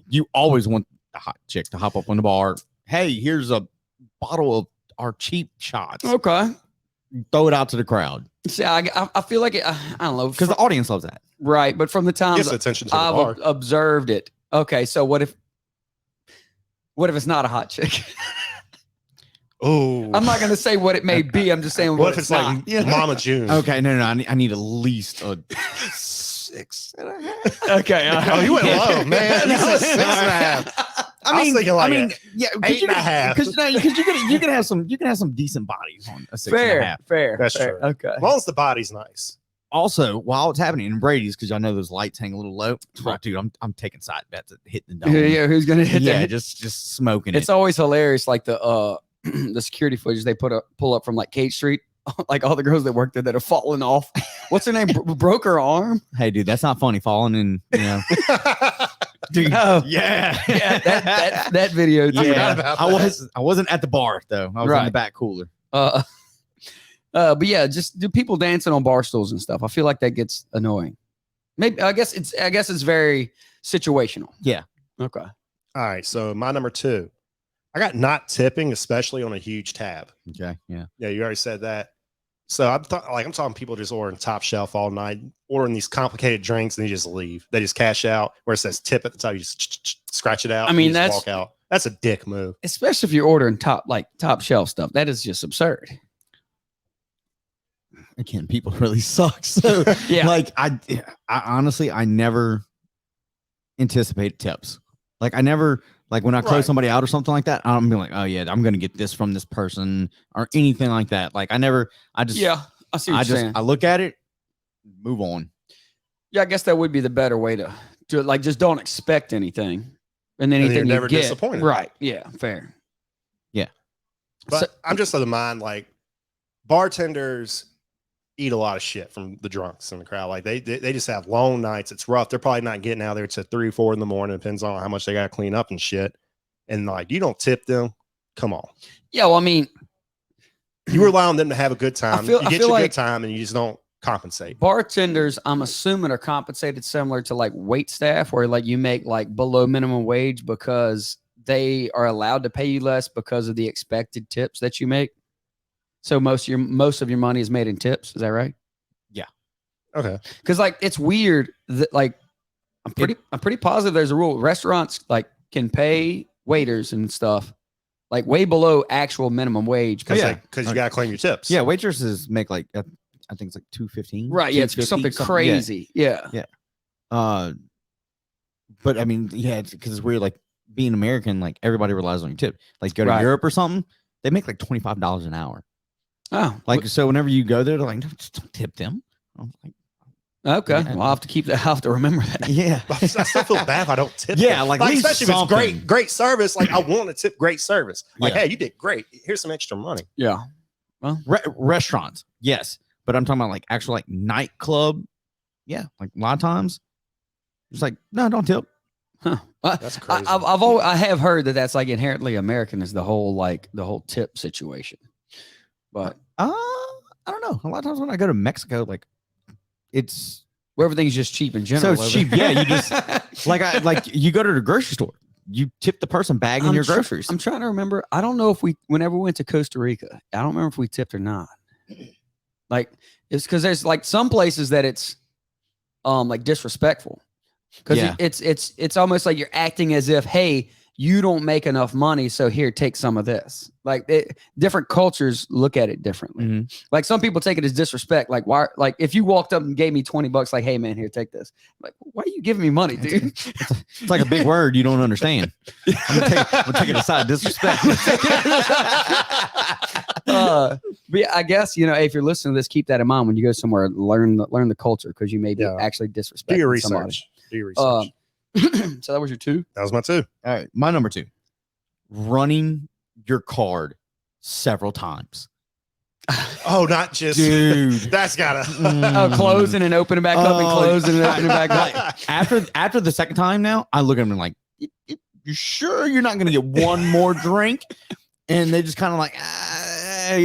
C: you always want the hot chick to hop up on the bar. Hey, here's a bottle of our cheap shots.
A: Okay.
C: Throw it out to the crowd
A: See, I feel like I don't know,
C: because the audience loves that.
A: right, but from the time
B: Gets attention to the
A: I've
B: bar.
A: observed it. Okay, so what if it's not a hot chick?
B: Oh.
A: I'm not going to say what it may be. I'm just saying
B: What if it's
A: not.
B: like
A: Yeah.
B: Mama June?
C: Okay, no, I need at least a 6.5.
A: Okay.
B: Oh, you went low, man. You said 6.5. I was thinking like
C: yeah,
B: 8.5.
C: because you can have some decent bodies on a 6.5.
A: Fair.
B: That's
A: fair.
B: true.
A: Okay.
B: As long as the body's nice.
C: Also, while it's happening in Brady's, because I know those lights hang a little low. Oh, dude, I'm taking side bets at hitting the dome.
A: Yeah, who's going to hit
C: Yeah,
A: that?
C: just smoking
A: It's
C: it.
A: always hilarious, like the the security footage they pull up from like Kate Street, like all the girls that work there that have fallen off. What's her name? Broke her arm.
C: Hey, dude, that's not funny. Falling in, dude.
A: Oh.
C: Yeah,
A: Yeah, that video. Too.
B: forgot about
C: I wasn't at the bar though. I was in
A: Right.
C: the back cooler.
A: But yeah, just do people dancing on bar stools and stuff. I feel like that gets annoying. Maybe I guess it's very situational.
C: Yeah.
A: Okay.
B: All right. So my number 2. I got not tipping, especially on a huge tab.
C: Okay. Yeah.
B: Yeah, you already said that. So I'm talking people just ordering top shelf all night, ordering these complicated drinks, and they just leave. They just cash out where it says tip at the top. You just scratch it out.
A: I mean,
B: you just
A: that's
B: walk out. That's a dick move.
A: Especially if you're ordering top shelf stuff. That is just absurd.
C: Again, people really suck. So
A: Yeah.
C: like I honestly I never anticipate tips. Like I never like when I close
B: Right.
C: somebody out or something like that, I'm be like, oh yeah, I'm gonna get this from this person or anything like that. Like I just
A: I see what you're saying.
C: I look at it, move on.
A: Yeah, I guess that would be the better way to do it. Like, just don't expect anything, and then
B: And
A: anything
B: you're
A: you
B: never
A: get,
B: disappointed.
A: right? Yeah, fair.
B: But
A: So-
B: I'm just of the mind, like, bartenders eat a lot of shit from the drunks in the crowd. Like, they just have long nights. It's rough. They're probably not getting out there till 3 or 4 in the morning. Depends on how much they got to clean up and shit. And like, you don't tip them. Come on.
A: Yeah, well, I mean,
B: You rely on them to have a good time.
A: I
B: You get
A: feel
B: your
A: like-
B: good time and you just don't compensate.
A: bartenders, I'm assuming, are compensated similar to like wait staff, where like you make like below minimum wage because they are allowed to pay you less because of the expected tips that you make. So most of your money is made in tips. Is that right?
B: Okay.
A: Because like it's weird that like I'm pretty positive there's a rule. Restaurants like can pay waiters and stuff like way below actual minimum wage.
B: Because
C: Yeah.
B: you got to claim your tips.
C: Yeah, waitresses make like I think it's like $2.15.
A: Right. Yeah. It's
C: $2.50,
A: something
C: yeah.
A: crazy. Yeah.
C: But I mean, yeah, it's because it's weird. Like being American, like everybody relies on your tip. Like go to
A: Right.
C: Europe or something, they make like $25 an hour.
A: Oh,
C: Like so, whenever you go there, they're like, no, just don't tip them. I'm like,
A: okay.
C: Yeah.
A: Well, I'll have to keep that. I'll have to remember that.
C: yeah,
B: I still feel bad if I don't tip.
C: Yeah,
B: them.
C: like, leave
B: especially if it's
C: something.
B: great service. Like I want to tip great service. Like,
C: Yeah.
B: hey, you did great. Here's some extra money.
A: Yeah.
C: Restaurants, yes, but I'm talking about like actual like nightclub. Yeah, like a lot of times, it's like no, don't tip.
A: Huh.
B: That's crazy.
A: I have heard that that's like inherently American is the whole tip situation. But
C: I don't know. A lot of times when I go to Mexico, like it's
A: where everything's just cheap in general.
C: so it's
A: over
C: cheap. Yeah, you
A: there.
C: just like you go to the grocery store, you tip the person bagging
A: I'm
C: your
A: tr-
C: groceries.
A: I'm trying to remember. I don't know if whenever we went to Costa Rica, I don't remember if we tipped or not. Like it's because there's like some places that it's like disrespectful because
C: Yeah.
A: it's almost like you're acting as if, hey, you don't make enough money, so here, take some of this. Like different cultures look at it differently.
C: Mhm.
A: Like some people take it as disrespect. Like why? Like if you walked up and gave me $20, like, hey man, here, take this. Like, why are you giving me money, dude?
C: It's like a big word you don't understand. I'm gonna take it aside. Disrespect.
A: But yeah, I guess if you're listening to this, keep that in mind when you go somewhere. Learn the culture because you may be
B: Yeah.
A: actually
B: Do
A: disrespecting
B: your
A: somebody.
B: research. Do your research.
A: So that was your 2.
B: That was my 2.
C: All right, my number 2. Running your card several times.
B: Oh, not just
C: Dude.
B: That's gotta.
A: Oh, closing and opening back up and
C: Oh,
A: closing and opening back up.
C: After the second time now, I look at them and like, you sure you're not gonna get one more drink? And they just kind of like,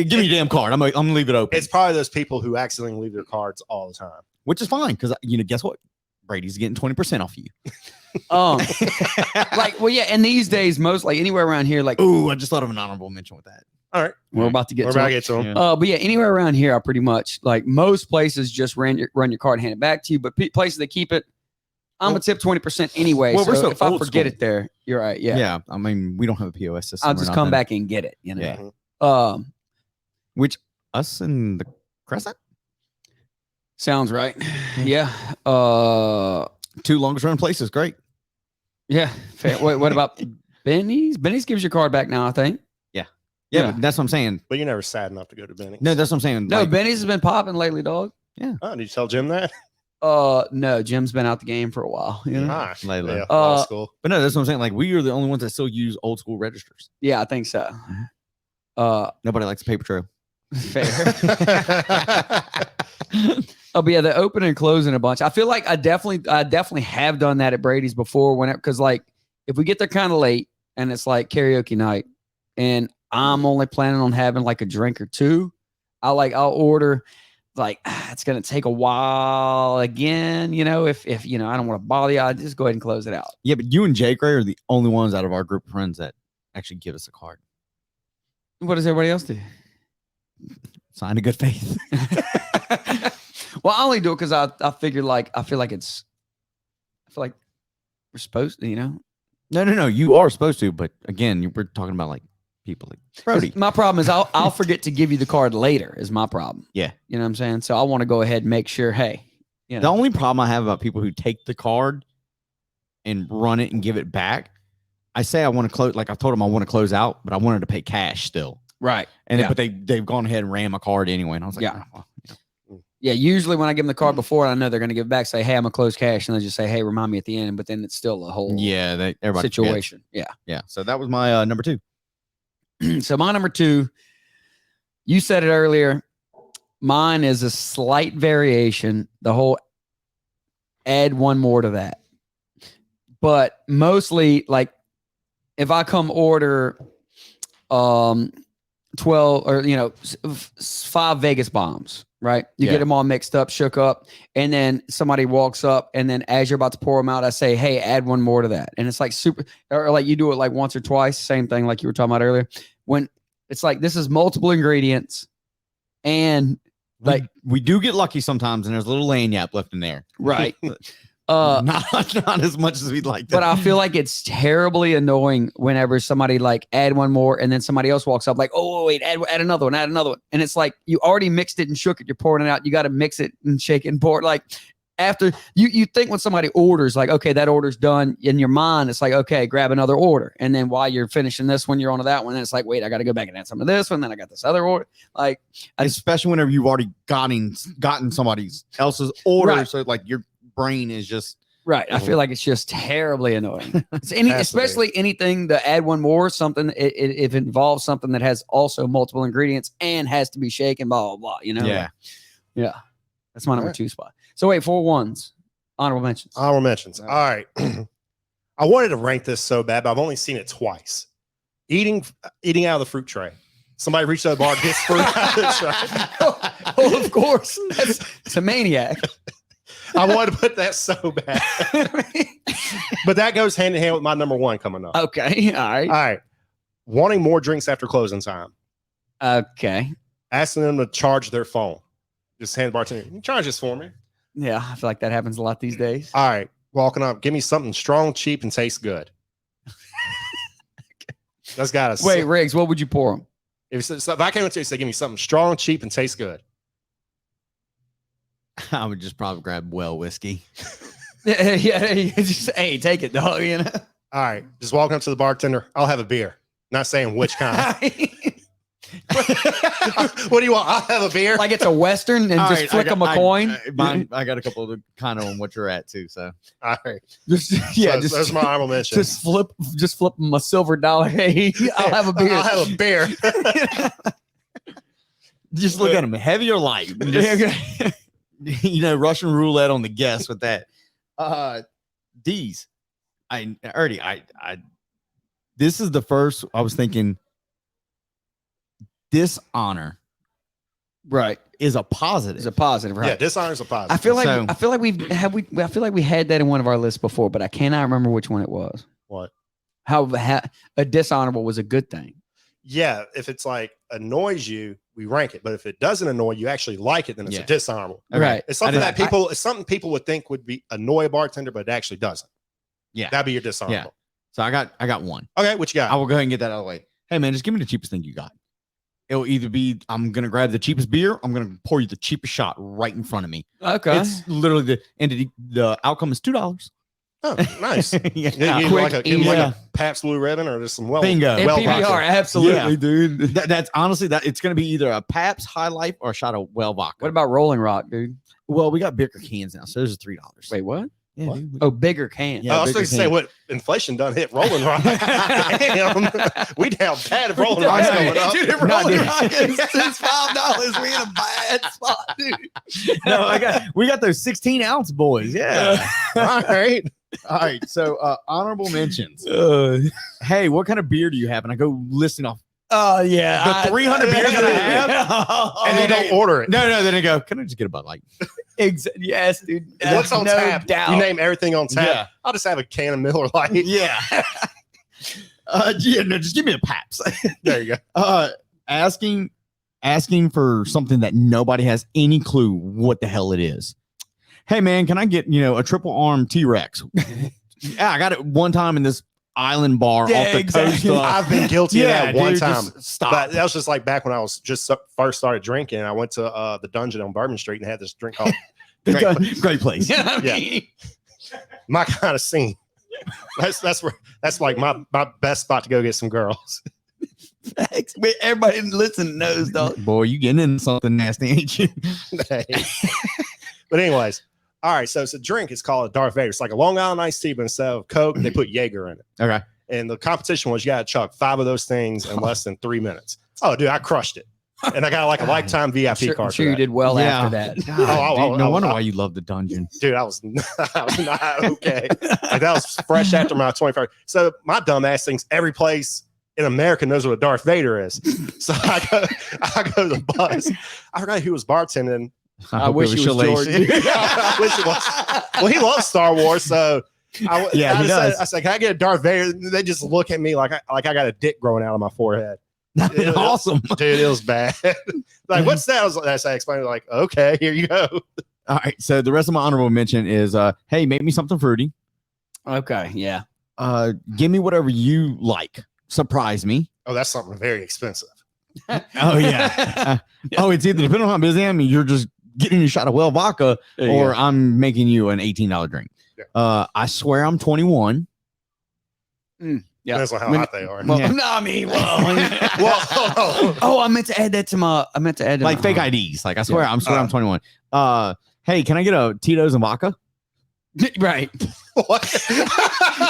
C: give me your damn card. I'm gonna leave it open.
B: It's probably those people who accidentally leave their cards all the time.
C: Which is fine because guess what? Brady's getting 20% off you.
A: Well, yeah. And these days, most like anywhere around here, like
C: Ooh, I just thought of an honorable mention with that.
B: All right.
A: we're about to get
B: We're
A: to
B: about
A: it.
B: to get to them.
C: Yeah.
A: But yeah, anywhere around here, I pretty much like most places just run your card and hand it back to you. But places that keep it, I'm gonna tip 20% anyway.
C: Well,
A: so
C: we're so
A: if I
C: old
A: forget
C: school.
A: it there, you're right. Yeah,
C: Yeah. I mean, we don't have a POS system.
A: I'll
C: or
A: just come
C: nothing.
A: back and get it.
C: Yeah.
A: Um,
C: Which us and the Crescent,
A: sounds right. Yeah.
C: 2 longest running places. Great.
A: Yeah. Fair. Wait, what about Benny's? Benny's gives your card back now, I think.
C: Yeah,
A: Yeah.
C: but that's what I'm saying.
B: But you're never sad enough to go to Benny.
C: No, that's what I'm saying.
A: No,
C: like,
A: Benny's has been popping lately, dog.
B: Oh, did you tell Jim that?
A: No, Jim's been out the game for a while.
B: Ah,
C: Layla.
B: yeah, old
A: Uh,
B: school.
C: But no, that's what I'm saying. Like we are the only ones that still use old school registers.
A: Yeah, I think so.
C: Nobody likes paper trail.
A: Fair. Oh, but yeah, the opening and closing a bunch. I feel like I definitely have done that at Brady's before because like if we get there kind of late and it's like karaoke night and I'm only planning on having like a drink or 2, I'll order like it's gonna take a while again, if I don't want to bother you, I'll just go ahead and close it out.
C: Yeah, but you and Jay Gray are the only ones out of our group of friends that actually give us a card.
A: What does everybody else do?
C: Sign of good faith.
A: Well, I only do it because I feel like we're supposed to,
C: No. You are supposed to, but again, we're talking about like people. Like, Brody.
A: My problem is I'll forget to give you the card later. Is my problem.
C: Yeah,
A: you know what I'm saying. So I want to go ahead and make sure. Hey, you know.
C: The only problem I have about people who take the card and run it and give it back, I say I want to close. Like I told them I want to close out, but I wanted to pay cash still.
A: Right.
C: And but they've gone ahead and ran my card anyway, and I was like,
A: yeah.
C: Oh, well,
A: Yeah, usually when I give them the card before, I know they're going to give it back. Say, hey, I'm gonna close cash, and they just say, hey, remind me at the end. But then it's still a whole
C: everybody
A: situation.
C: Forgets. Yeah. So that was my number 2.
A: So my number 2, you said it earlier. Mine is a slight variation. The whole add one more to that, but mostly like if I come order 12 or 5 Vegas bombs. Right. You get them all mixed up, shook up, and then somebody walks up, and then as you're about to pour them out, I say, hey, add one more to that. And it's like super, or like you do it like once or twice, same thing like you were talking about earlier. When it's like this is multiple ingredients, and like
C: we do get lucky sometimes, and there's a little lanyap left in there.
A: Right.
C: Not as much as we'd like to.
A: But I feel like it's terribly annoying whenever somebody like add one more and then somebody else walks up like, oh, wait, add another one. And it's like you already mixed it and shook it. You're pouring it out. You got to mix it and shake it and pour it. Like after you think when somebody orders, like, okay, that order's done. In your mind, it's like, okay, grab another order. And then while you're finishing this one, you're on to that one. And it's like, wait, I got to go back and add some of this one. Then I got this other order. Like,
C: especially whenever you've already gotten somebody else's order.
A: Right.
C: So like your brain is just
A: right. I feel like it's just terribly annoying. Especially anything to add one more, something if it involves something that has also multiple ingredients and has to be shaken, blah, blah, blah,
C: Yeah.
A: Yeah. That's my number 2 spot. So wait, 4 1s. Honorable mentions.
B: Honorable mentions. All right. I wanted to rank this so bad, but I've only seen it twice. Eating out of the fruit tray. Somebody reached out the bar, gets fruit out of the tray.
A: Oh, of course. It's a maniac.
B: I wanted to put that so bad. But that goes hand in hand with my number 1 coming up.
A: Okay. All right.
B: Wanting more drinks after closing time.
A: Okay.
B: Asking them to charge their phone. Just hand the bartender, can you charge this for me?
A: Yeah, I feel like that happens a lot these days.
B: All right. Walking up, give me something strong, cheap, and tastes good. That's got to
A: wait, Riggs, what would you pour them?
B: If I came up to you and said, give me something strong, cheap, and tastes good.
C: I would just probably grab well whiskey.
A: Yeah, just hey, take it, dog. You know.
B: All right, just walking up to the bartender. I'll have a beer. Not saying which kind. What do you want? I'll have a beer.
A: Like it's a Western, and just flick them a coin.
C: I got a couple of kind of on what you're at too. So
B: all right,
A: that's
B: my honorable mention.
A: Just flip them a silver dollar. Hey, I'll have a beer.
B: I'll have a beer.
C: Just look at them, heavy or light. Russian roulette on the guess with that. D's. This is the first I was thinking. Dishonor,
A: right,
C: is a positive.
A: It's a positive, right?
B: Yeah, dishonor is a positive.
A: I feel like we had that in one of our lists before, but I cannot remember which one it was.
B: What?
A: How a dishonorable was a good thing.
B: Yeah, if it's like annoys you, we rank it. But if it doesn't annoy you, actually like it, then it's a dishonorable.
A: Right.
B: It's something it's something people would think would be annoy a bartender, but it actually doesn't.
C: Yeah,
B: that'd be your dishonorable.
C: Yeah. So I got one.
B: Okay, what you got?
C: I will go ahead and get that out of the way. Hey man, just give me the cheapest thing you got. It'll either be I'm gonna grab the cheapest beer, I'm gonna pour you the cheapest shot right in front of me.
A: Okay.
C: It's literally the outcome is $2.
B: Oh, nice.
A: Yeah.
B: You like a Pabst Blue Ribbon or just some
C: bingo.
A: PBR, absolutely,
C: dude. That's honestly it's gonna be either a Pabst High Life or a shot of Well vodka.
A: What about Rolling Rock, dude?
C: Well, we got bigger cans now, so those are $3.
A: Wait, what?
C: Yeah,
A: what? Oh, bigger cans.
B: Yeah, I was going to say what inflation done hit Rolling Rock. Damn, we down bad if Rolling Rock's going up.
A: Dude, if Rolling Rock is $5, we in a bad spot, dude.
C: No, we got those 16-ounce boys. Yeah.
B: All right.
C: So honorable mentions. Hey, what kind of beer do you have? And I go listing off.
A: Oh yeah,
C: the 300 beers that I have,
B: and they don't order it.
C: No, then they go. Can I just get a Bud Light?
A: Yes, dude.
B: What's on tap?
A: Doubt.
B: You name everything on tap.
C: Yeah.
B: I'll just have a can of Miller Lite.
C: Yeah. Just give me a Pabst.
B: There you go.
C: Asking for something that nobody has any clue what the hell it is. Hey man, can I get a triple arm T-Rex? Yeah, I got it one time in this island bar
A: Yeah,
C: off the
A: exactly.
C: coast.
B: I've been guilty of that one
C: dude,
B: time.
C: just stop.
B: But that was just like back when I was just first started drinking. I went to the Dungeon on Bourbon Street and had this drink called
C: Great place.
B: Yeah. My kind of scene. That's like my best spot to go get some girls.
A: Wait, everybody listen knows, dog.
C: Boy, you getting into something nasty, ain't you?
B: But anyways, all right. So it's a drink. It's called a Darth Vader. It's like a Long Island iced tea, but instead of Coke, they put Jaeger in it.
C: Okay.
B: And the competition was you got to chug 5 of those things in less than 3 minutes. Oh, dude, I crushed it. And I got like a lifetime VIP
A: I'm
B: card.
A: sure you did well after that.
C: God, dude, no wonder why you love the dungeon.
B: Dude, I was not okay. Like that was fresh after my 21st. So my dumb ass thinks every place in America knows what a Darth Vader is. So I go to the bus. I forgot who was bartending.
A: I wish it was Jordan.
B: I wish it was. Well, he loves Star Wars, so
C: He does.
B: I said, "Can I get a Darth Vader?" They just look at me like I got a dick growing out of my forehead.
C: Awesome,
B: dude. It was bad. Like, what's that? I explained it like, okay, here you go.
C: All right. So the rest of my honorable mention is, hey, make me something fruity.
A: Okay, yeah.
C: Give me whatever you like. Surprise me.
B: Oh, that's something very expensive.
C: Oh yeah. It's either depending on how busy I am, you're just getting a shot of well vodka, or I'm making you an $18 drink.
B: Yeah.
C: I swear I'm 21.
A: Yeah.
B: Depends on how hot they are.
A: Well,
C: Yeah.
A: no, I mean,
B: Well,
A: I meant to add that to my. I meant to add to
C: Like
A: my,
C: fake IDs. Like I swear,
A: Yeah.
C: I'm 21. Hey, can I get a Tito's and vodka?
A: Right,
B: what?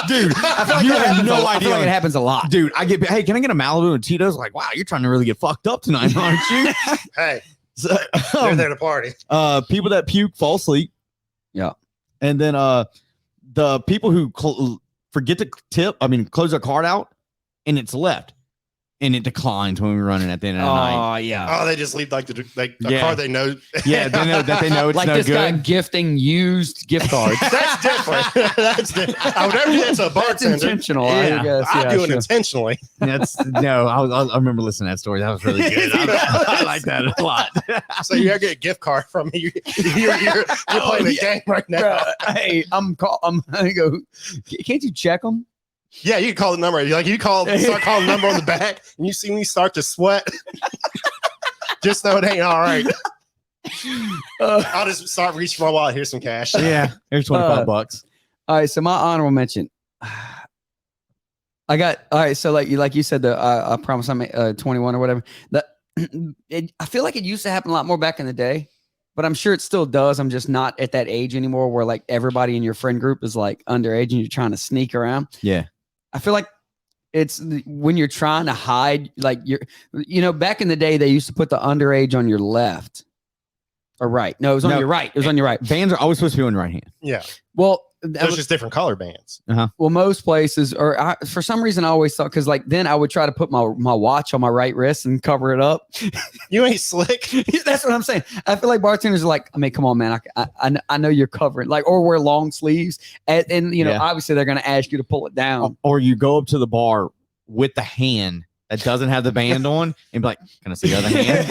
C: Dude, you have no
A: I feel
C: idea.
A: like it happens a lot.
C: Dude, hey, can I get a Malibu and Tito's? Like, wow, you're trying to really get fucked up tonight, aren't you?
B: Hey,
C: So,
B: they're there to party.
C: people that puke fall asleep.
A: Yeah.
C: And then the people who forget to close their card out and it's left and it declines when we're running at the end of the night.
A: Oh yeah.
B: Oh, they just leave like a
C: Yeah.
B: card they know.
C: Yeah, they know it's
A: Like
C: no
A: this guy
C: good.
A: gifting used gift cards.
B: That's different. That's different. I would never do that to a
A: That's
B: bartender.
A: intentional.
C: Yeah.
A: I guess.
B: I do it
A: sure.
B: intentionally.
C: That's no. I remember listening to that story. That was really good. I like that a lot.
B: So you gotta get a gift card from me. You're playing the game right now.
A: Bruh, hey, I go. Can't you check them?
B: Yeah, you can call the number. You start calling the number on the back, and you see me start to sweat. Just know it ain't all right. I'll just start reaching for my wallet. Here's some cash.
C: Yeah, here's 25 bucks.
A: All right, so my honorable mention. I got all right. So like you said, I promise I'm 21 or whatever. I feel like it used to happen a lot more back in the day, but I'm sure it still does. I'm just not at that age anymore where like everybody in your friend group is like underage and you're trying to sneak around.
C: Yeah.
A: I feel like it's when you're trying to hide, like back in the day, they used to put the underage on your left or right. No, it was on your right. It was on your right.
C: Bands are always supposed to be on your right hand.
B: Yeah.
A: Well,
B: There's just different color bands.
A: well, most places, for some reason, I always thought because like then I would try to put my watch on my right wrist and cover it up.
B: You ain't slick.
A: That's what I'm saying. I feel like bartenders are like, I mean, come on, man. I know you're covering, like, or wear long sleeves, and obviously they're going to ask you to pull it down.
C: Or you go up to the bar with the hand that doesn't have the band on and be like, can I see the other hand?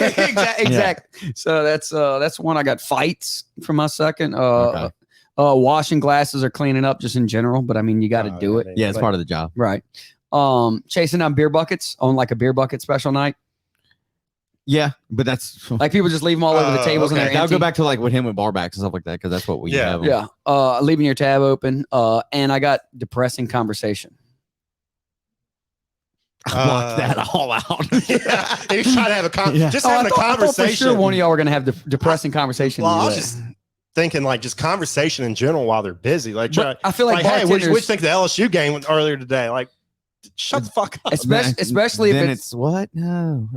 A: Exactly. So that's one. I got fights for my second.
C: Okay.
A: Washing glasses or cleaning up just in general, but I mean, you got to do it.
C: Yeah, it's part of the job.
A: Right. Chasing down beer buckets on like a beer bucket special night.
C: Yeah, but that's
A: Like people just leave them all over the tables and
B: okay.
A: they're
C: I'll
A: empty.
C: go back to like with him with barbacks and stuff like that because that's what we have.
A: Yeah. Leaving your tab open. And I got depressing conversation.
C: Block that all out.
B: Yeah. You're trying to have just having a
A: I thought
B: conversation.
A: for sure one of y'all were going to have depressing conversation.
B: Well, I
A: with
B: was
A: that.
B: just thinking like just conversation in general while they're busy. Like,
A: But I feel like
B: hey, what
A: bartenders,
B: you think the LSU game went earlier today? Like, shut the fuck up.
A: especially
C: then
A: if it's
C: what? No.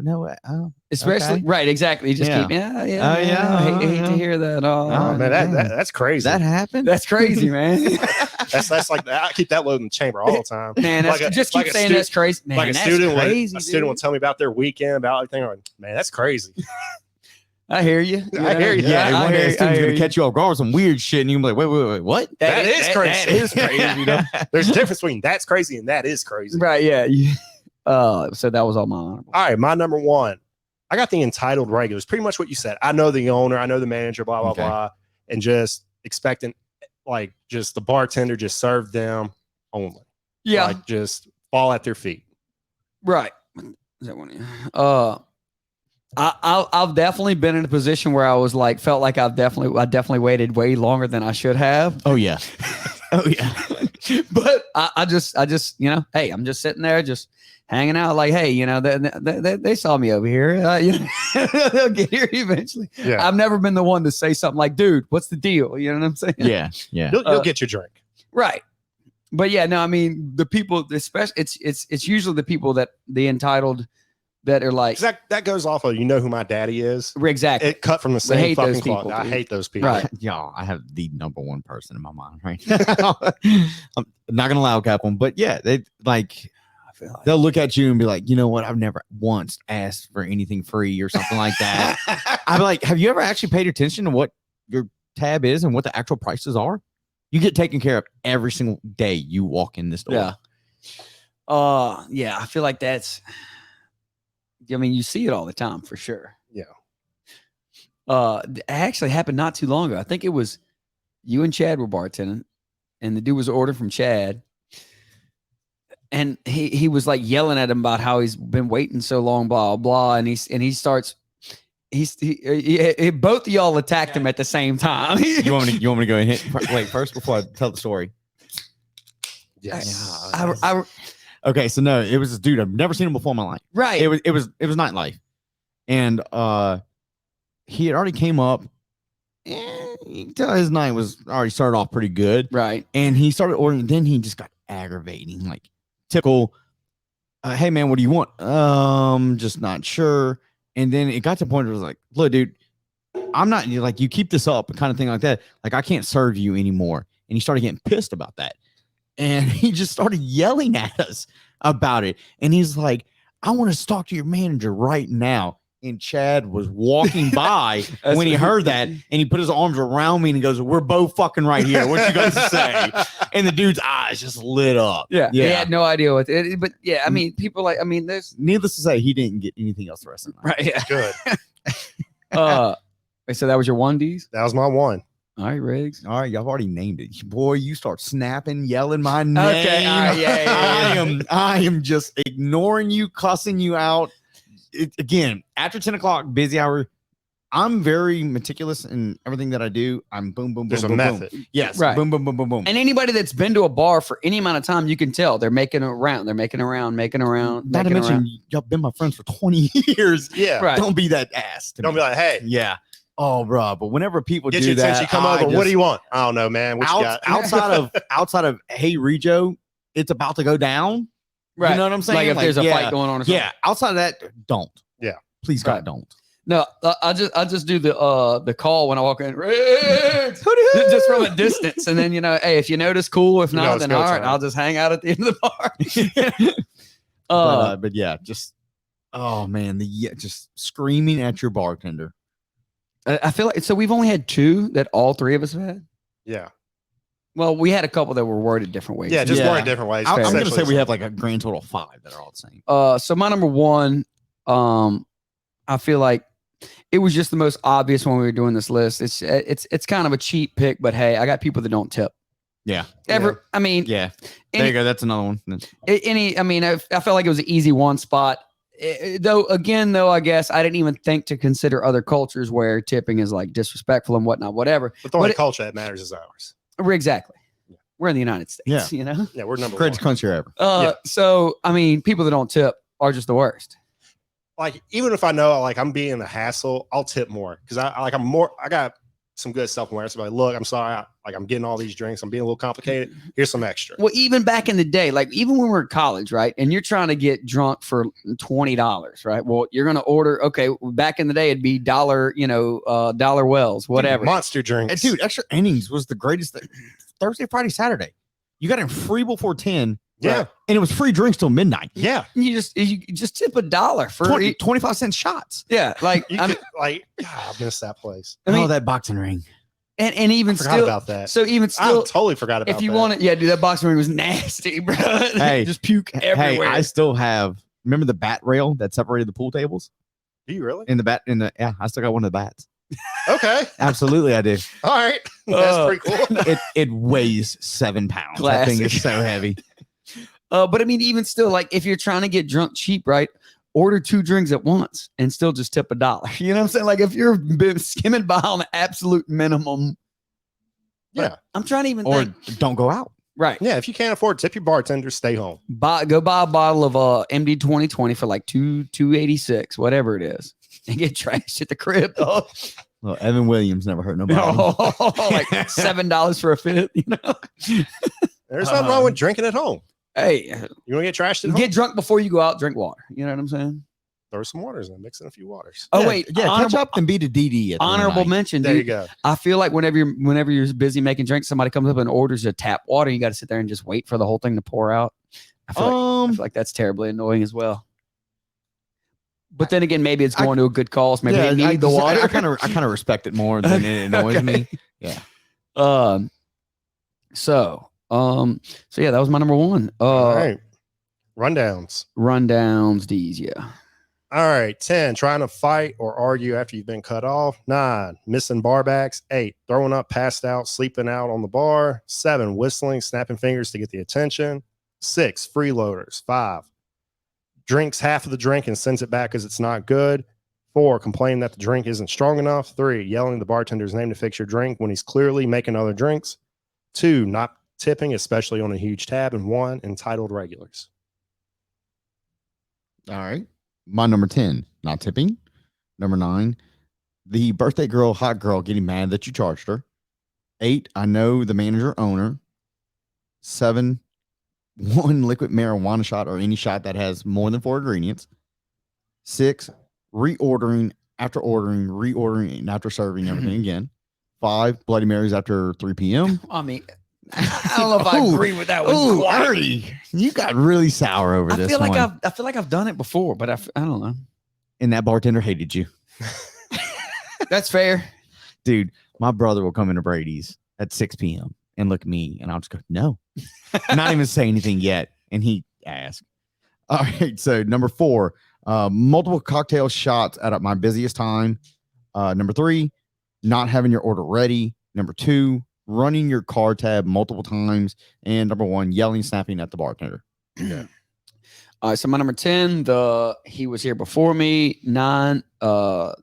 C: Oh,
A: especially
C: okay.
A: right, exactly. You just
C: Yeah.
A: keep
C: Oh,
A: yeah. I hate to hear that.
B: Oh man, that's crazy.
C: that happened.
A: That's crazy, man.
B: That's like I keep that load in the chamber all the time.
A: Man, that's, just keep saying that's crazy. Man,
B: Like a
A: that's
B: student,
A: crazy,
B: a student will
A: dude.
B: tell me about their weekend, about everything. I'm like, man, that's crazy.
A: I hear you.
B: I hear you.
C: Yeah,
A: I
C: one day
A: hear
C: a
A: you.
C: student's gonna catch you off guard with some weird shit, and you can be like, wait, what?
B: That is crazy.
A: That is crazy. though.
B: There's a difference between that's crazy and that is crazy.
A: Right? Yeah. So that was all my honorable.
B: All right, my number one. I got the entitled regulars. Pretty much what you said. I know the owner, I know the manager, blah, blah,
C: Okay.
B: blah. And just expecting like just the bartender just served them only.
A: Yeah.
B: Like just fall at their feet.
A: Right. Is that one? I've definitely been in a position where I was like, felt like I definitely waited way longer than I should have.
C: Oh yeah. Oh yeah.
A: But I just, hey, I'm just sitting there, just hanging out. Like, hey, they saw me over here. They'll get here eventually.
B: Yeah.
A: I've never been the one to say something like, dude, what's the deal? You know what I'm saying?
C: Yeah. Yeah.
B: You'll get your drink.
A: Right. But yeah, no, I mean, the people, especially, it's usually the people the entitled that are like,
B: That goes off of, who my daddy is.
A: exactly.
B: It cut from the same
A: hate those
B: fucking cloth.
A: people,
B: I
A: dude.
B: hate those people.
A: Right.
C: Y'all, I have the number one person in my mind right now. I'm not gonna loud cap them, but yeah, they like
A: I feel like
C: they'll look at you and be like, you know what? I've never once asked for anything free or something like that. I'm like, have you ever actually paid attention to what your tab is and what the actual prices are? You get taken care of every single day you walk in this door.
A: Yeah. Yeah, I feel like that's, I mean, you see it all the time for sure.
B: Yeah.
A: It actually happened not too long ago. I think it was you and Chad were bartending, and the dude was ordering from Chad, and he was like yelling at him about how he's been waiting so long, blah blah, and he starts. Both of y'all attacked him at the same time.
C: You want me to go and wait first before I tell the story?
B: Yes.
C: Okay, so no, it was this dude. I've never seen him before in my life.
A: Right.
C: It was nightlife, and he had already came up, and you can tell his night was already started off pretty good.
A: Right.
C: And he started ordering. Then he just got aggravating, like typical. Hey man, what do you want? Just not sure. And then it got to the point where it was like, look, dude, I'm not like you keep this up, kind of thing like that. Like I can't serve you anymore. And he started getting pissed about that. And he just started yelling at us about it. And he's like, I want to talk to your manager right now. And Chad was walking by when he heard that, and he put his arms around me and he goes, we're both fucking right here. What you got to say? And the dude's eyes just lit up.
A: Yeah. He had no idea what it, but yeah, I mean, people like, I mean, there's
C: Needless to say, he didn't get anything else the rest of the night.
A: right. Yeah.
B: Good.
A: So that was your 1Ds?
B: That was my one.
A: All right, Riggs.
C: All right, y'all already named it. Boy, you start snapping, yelling my name.
A: Okay, all right, yeah.
C: I am just ignoring you, cussing you out. Again, after 10 o'clock, busy hour, I'm very meticulous in everything that I do. I'm boom, boom, boom,
B: There's
C: boom,
B: a
C: boom.
B: method.
C: Yes,
A: Right.
C: boom, boom, boom, boom, boom.
A: And anybody that's been to a bar for any amount of time, you can tell they're making around. They're making around.
C: Not to
A: making
C: mention,
A: around.
C: y'all been my friends for 20 years.
B: Yeah.
A: Right.
C: Don't be that ass. To
B: Don't
C: me.
B: be like, hey,
C: Yeah. Oh, bro. But whenever people
B: get
C: do
B: your
C: that,
B: attention. Come over. What do you want? I don't know, man. What you got?
C: outside of hey Rejo, it's about to go down.
A: Right.
C: You know what I'm saying?
A: Like if there's a fight going on or something.
C: Yeah. Outside of that, don't.
B: Yeah.
C: Please God,
A: Right.
C: don't.
A: No, I just do the call when I walk in. Riggs! Just from a distance. And then, hey, if you notice, cool. If not,
B: it's
A: then
B: go
A: all right,
B: time.
A: I'll just hang out at the end of the bar.
C: But yeah, just oh man, just screaming at your bartender.
A: I feel like so we've only had 2 that all 3 of us have had.
B: Yeah.
A: Well, we had a couple that were worded different ways.
B: Yeah. Just
C: Yeah.
B: word different ways.
C: I'm going to say
B: Essentially,
C: we have like a grand total of 5 that are all the same.
A: So my number 1, I feel like it was just the most obvious when we were doing this list. It's kind of a cheap pick, but hey, I got people that don't tip.
C: Yeah.
A: I mean,
C: Yeah. There you go. That's another one.
A: I felt like it was an easy one spot. Though, I guess I didn't even think to consider other cultures where tipping is like disrespectful and whatnot, whatever.
B: But the only culture that matters is ours.
A: Exactly. We're in the United States,
C: Yeah.
B: Yeah. We're number
C: Greatest
B: one.
C: country ever.
B: Yeah.
A: So, I mean, people that don't tip are just the worst.
B: Like, even if I know like I'm being a hassle, I'll tip more because I got some good self-awareness. Like, look, I'm sorry. I'm getting all these drinks. I'm being a little complicated. Here's some extra.
A: Well, even back in the day, like even when we were in college, right? And you're trying to get drunk for $20, right? Well, you're going to order, okay, back in the day, it'd be dollar wells, whatever.
B: Monster drinks.
C: Dude, extra innings was the greatest thing. Thursday, Friday, Saturday. You got in free before 10.
B: Yeah.
C: And it was free drinks till midnight.
B: Yeah.
A: You just tip $1 for
C: 25 cent shots.
A: yeah, like
B: You could, God, I miss that place.
A: I mean,
C: that boxing ring.
A: and even
B: Forgot
A: still
B: about that.
A: So even
B: I
A: still,
B: totally forgot about
A: if you
B: that.
A: want it, yeah, dude, that boxing ring was nasty, bro.
C: Hey,
A: just puke everywhere.
C: Hey, I still have. Remember the bat rail that separated the pool tables?
B: Do you really?
C: Yeah, I still got one of the bats.
B: Okay.
C: Absolutely, I do.
B: All right. That's pretty cool.
C: It weighs 7 pounds. That thing
A: Classic.
C: is so heavy.
A: But I mean, even still, like if you're trying to get drunk cheap, right? Order 2 drinks at once and still just tip $1. You know what I'm saying? Like if you're skimming by on the absolute minimum.
B: Yeah.
A: I'm trying to even
C: Or
A: think.
C: don't go out.
A: Right.
B: Yeah. If you can't afford, tip your bartender, stay home.
A: Go buy a bottle of MD 2020 for like $2.86, whatever it is, and get trashed at the crib. Dog.
C: Well, Evan Williams never hurt nobody.
A: Like $7 for a fifth. You know.
B: There's nothing wrong with drinking at home.
A: Hey,
B: You want to get trashed at home?
A: get drunk before you go out. Drink water. You know what I'm saying?
B: Throw some waters in, mix in a few waters.
A: Oh
C: Yeah,
A: wait,
C: yeah, catch
A: honorable,
C: up and beat a DD. At the end of the
A: honorable
C: night.
A: mention.
B: There you
A: Dude,
B: go.
A: I feel like whenever you're busy making drinks, somebody comes up and orders a tap water. You got to sit there and just wait for the whole thing to pour out. I feel like that's terribly annoying as well. But then again, maybe it's going to a good cause. Maybe they need the water.
C: I kind of respect it more than it annoys
A: Okay.
C: me. Yeah.
A: So yeah, that was my number one.
B: All right. Rundowns.
A: Rundowns, D's, yeah.
B: All right. 10, trying to fight or argue after you've been cut off. 9, missing bar backs. 8, throwing up, passed out, sleeping out on the bar. 7, whistling, snapping fingers to get the attention. 6, freeloaders. 5, drinks half of the drink and sends it back because it's not good. 4, complaining that the drink isn't strong enough. 3, yelling the bartender's name to fix your drink when he's clearly making other drinks. 2, not tipping, especially on a huge tab. And 1, entitled regulars.
C: All right. My number 10, not tipping. Number 9, the birthday girl, hot girl, getting mad that you charged her. 8, I know the manager owner. 7, 1 liquid marijuana shot or any shot that has more than 4 ingredients. 6, reordering after ordering, reordering after serving everything again. 5, Bloody Marys after 3 p.m.
A: I mean, I don't know if I agree with that one.
C: Oh,
A: quite.
C: Artie, you got really sour over
A: I
C: this
A: feel like
C: one.
A: I feel like I've done it before, but I don't know.
C: And that bartender hated you.
A: That's fair.
C: Dude, my brother will come into Brady's at 6 p.m. and look at me, and I'll just go, no. Not even say anything yet. And he asked. All right. So, number 4, multiple cocktail shots at my busiest time. Number 3, not having your order ready. Number 2, running your card tab multiple times. And number 1, yelling, snapping at the bartender.
B: Yeah.
A: All right, so my number 10, he was here before me. 9,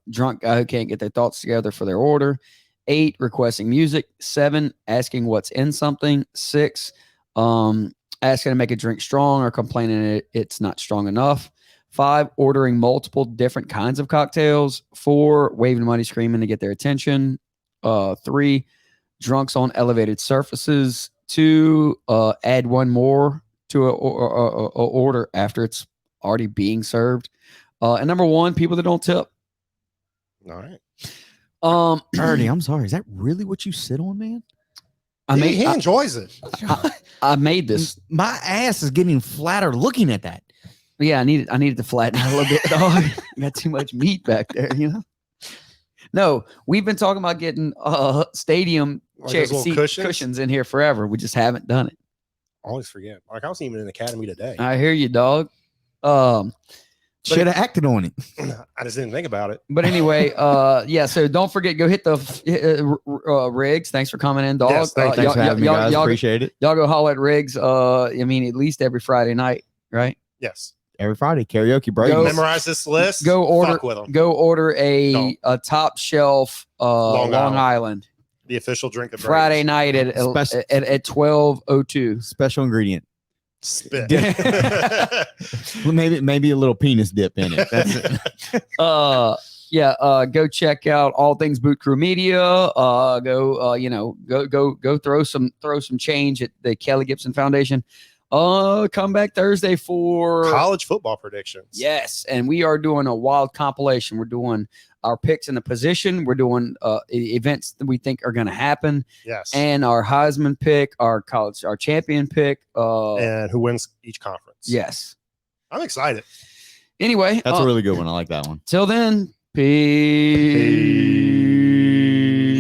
A: drunk guy who can't get their thoughts together for their order. 8, requesting music. 7, asking what's in something. 6, asking to make a drink strong or complaining it's not strong enough. 5, ordering multiple different kinds of cocktails. 4, waving money, screaming to get their attention. 3, drunks on elevated surfaces. 2, add one more to a order after it's already being served. And number 1, people that don't tip.
B: All right.
C: Artie, I'm sorry. Is that really what you sit on, man?
B: He enjoys it.
A: I made this.
C: My ass is getting flatter looking at that.
A: Yeah, I needed to flatten out a little bit. Dog. I got too much meat back there, you know. No, we've been talking about getting stadium
B: Like those little
A: cushions in here forever. We just haven't done it.
B: Always forget. Like I was even in the academy today.
A: I hear you, dog.
C: Should have acted on it.
B: I just didn't think about it.
A: But anyway, yeah. So don't forget, go hit the Riggs. Thanks for coming in, dog.
B: Yes, thanks
C: Thanks for having me, guys. Appreciate it.
A: Y'all go holler at Riggs. I mean, at least every Friday night, right?
B: Yes.
C: Every Friday, karaoke break.
B: Memorize this list.
A: Go order.
B: Fuck with them.
A: Go order a top shelf Long Island.
B: The official drink of
A: Friday night at 12:02.
C: Special ingredient.
B: Spit.
C: Well, maybe a little penis dip in it. That's it.
A: Go check out All Things Boot Crew Media. Go throw some change at the Kelly Gibson Foundation. Come back Thursday for
B: college football predictions.
A: Yes, and we are doing a wild compilation. We're doing our picks in the position. We're doing events that we think are going to happen.
B: Yes,
A: and our Heisman pick, our champion pick,
B: and who wins each conference.
A: Yes,
B: I'm excited.
A: Anyway,
C: that's a really good one. I like that one.
A: Till then, peace.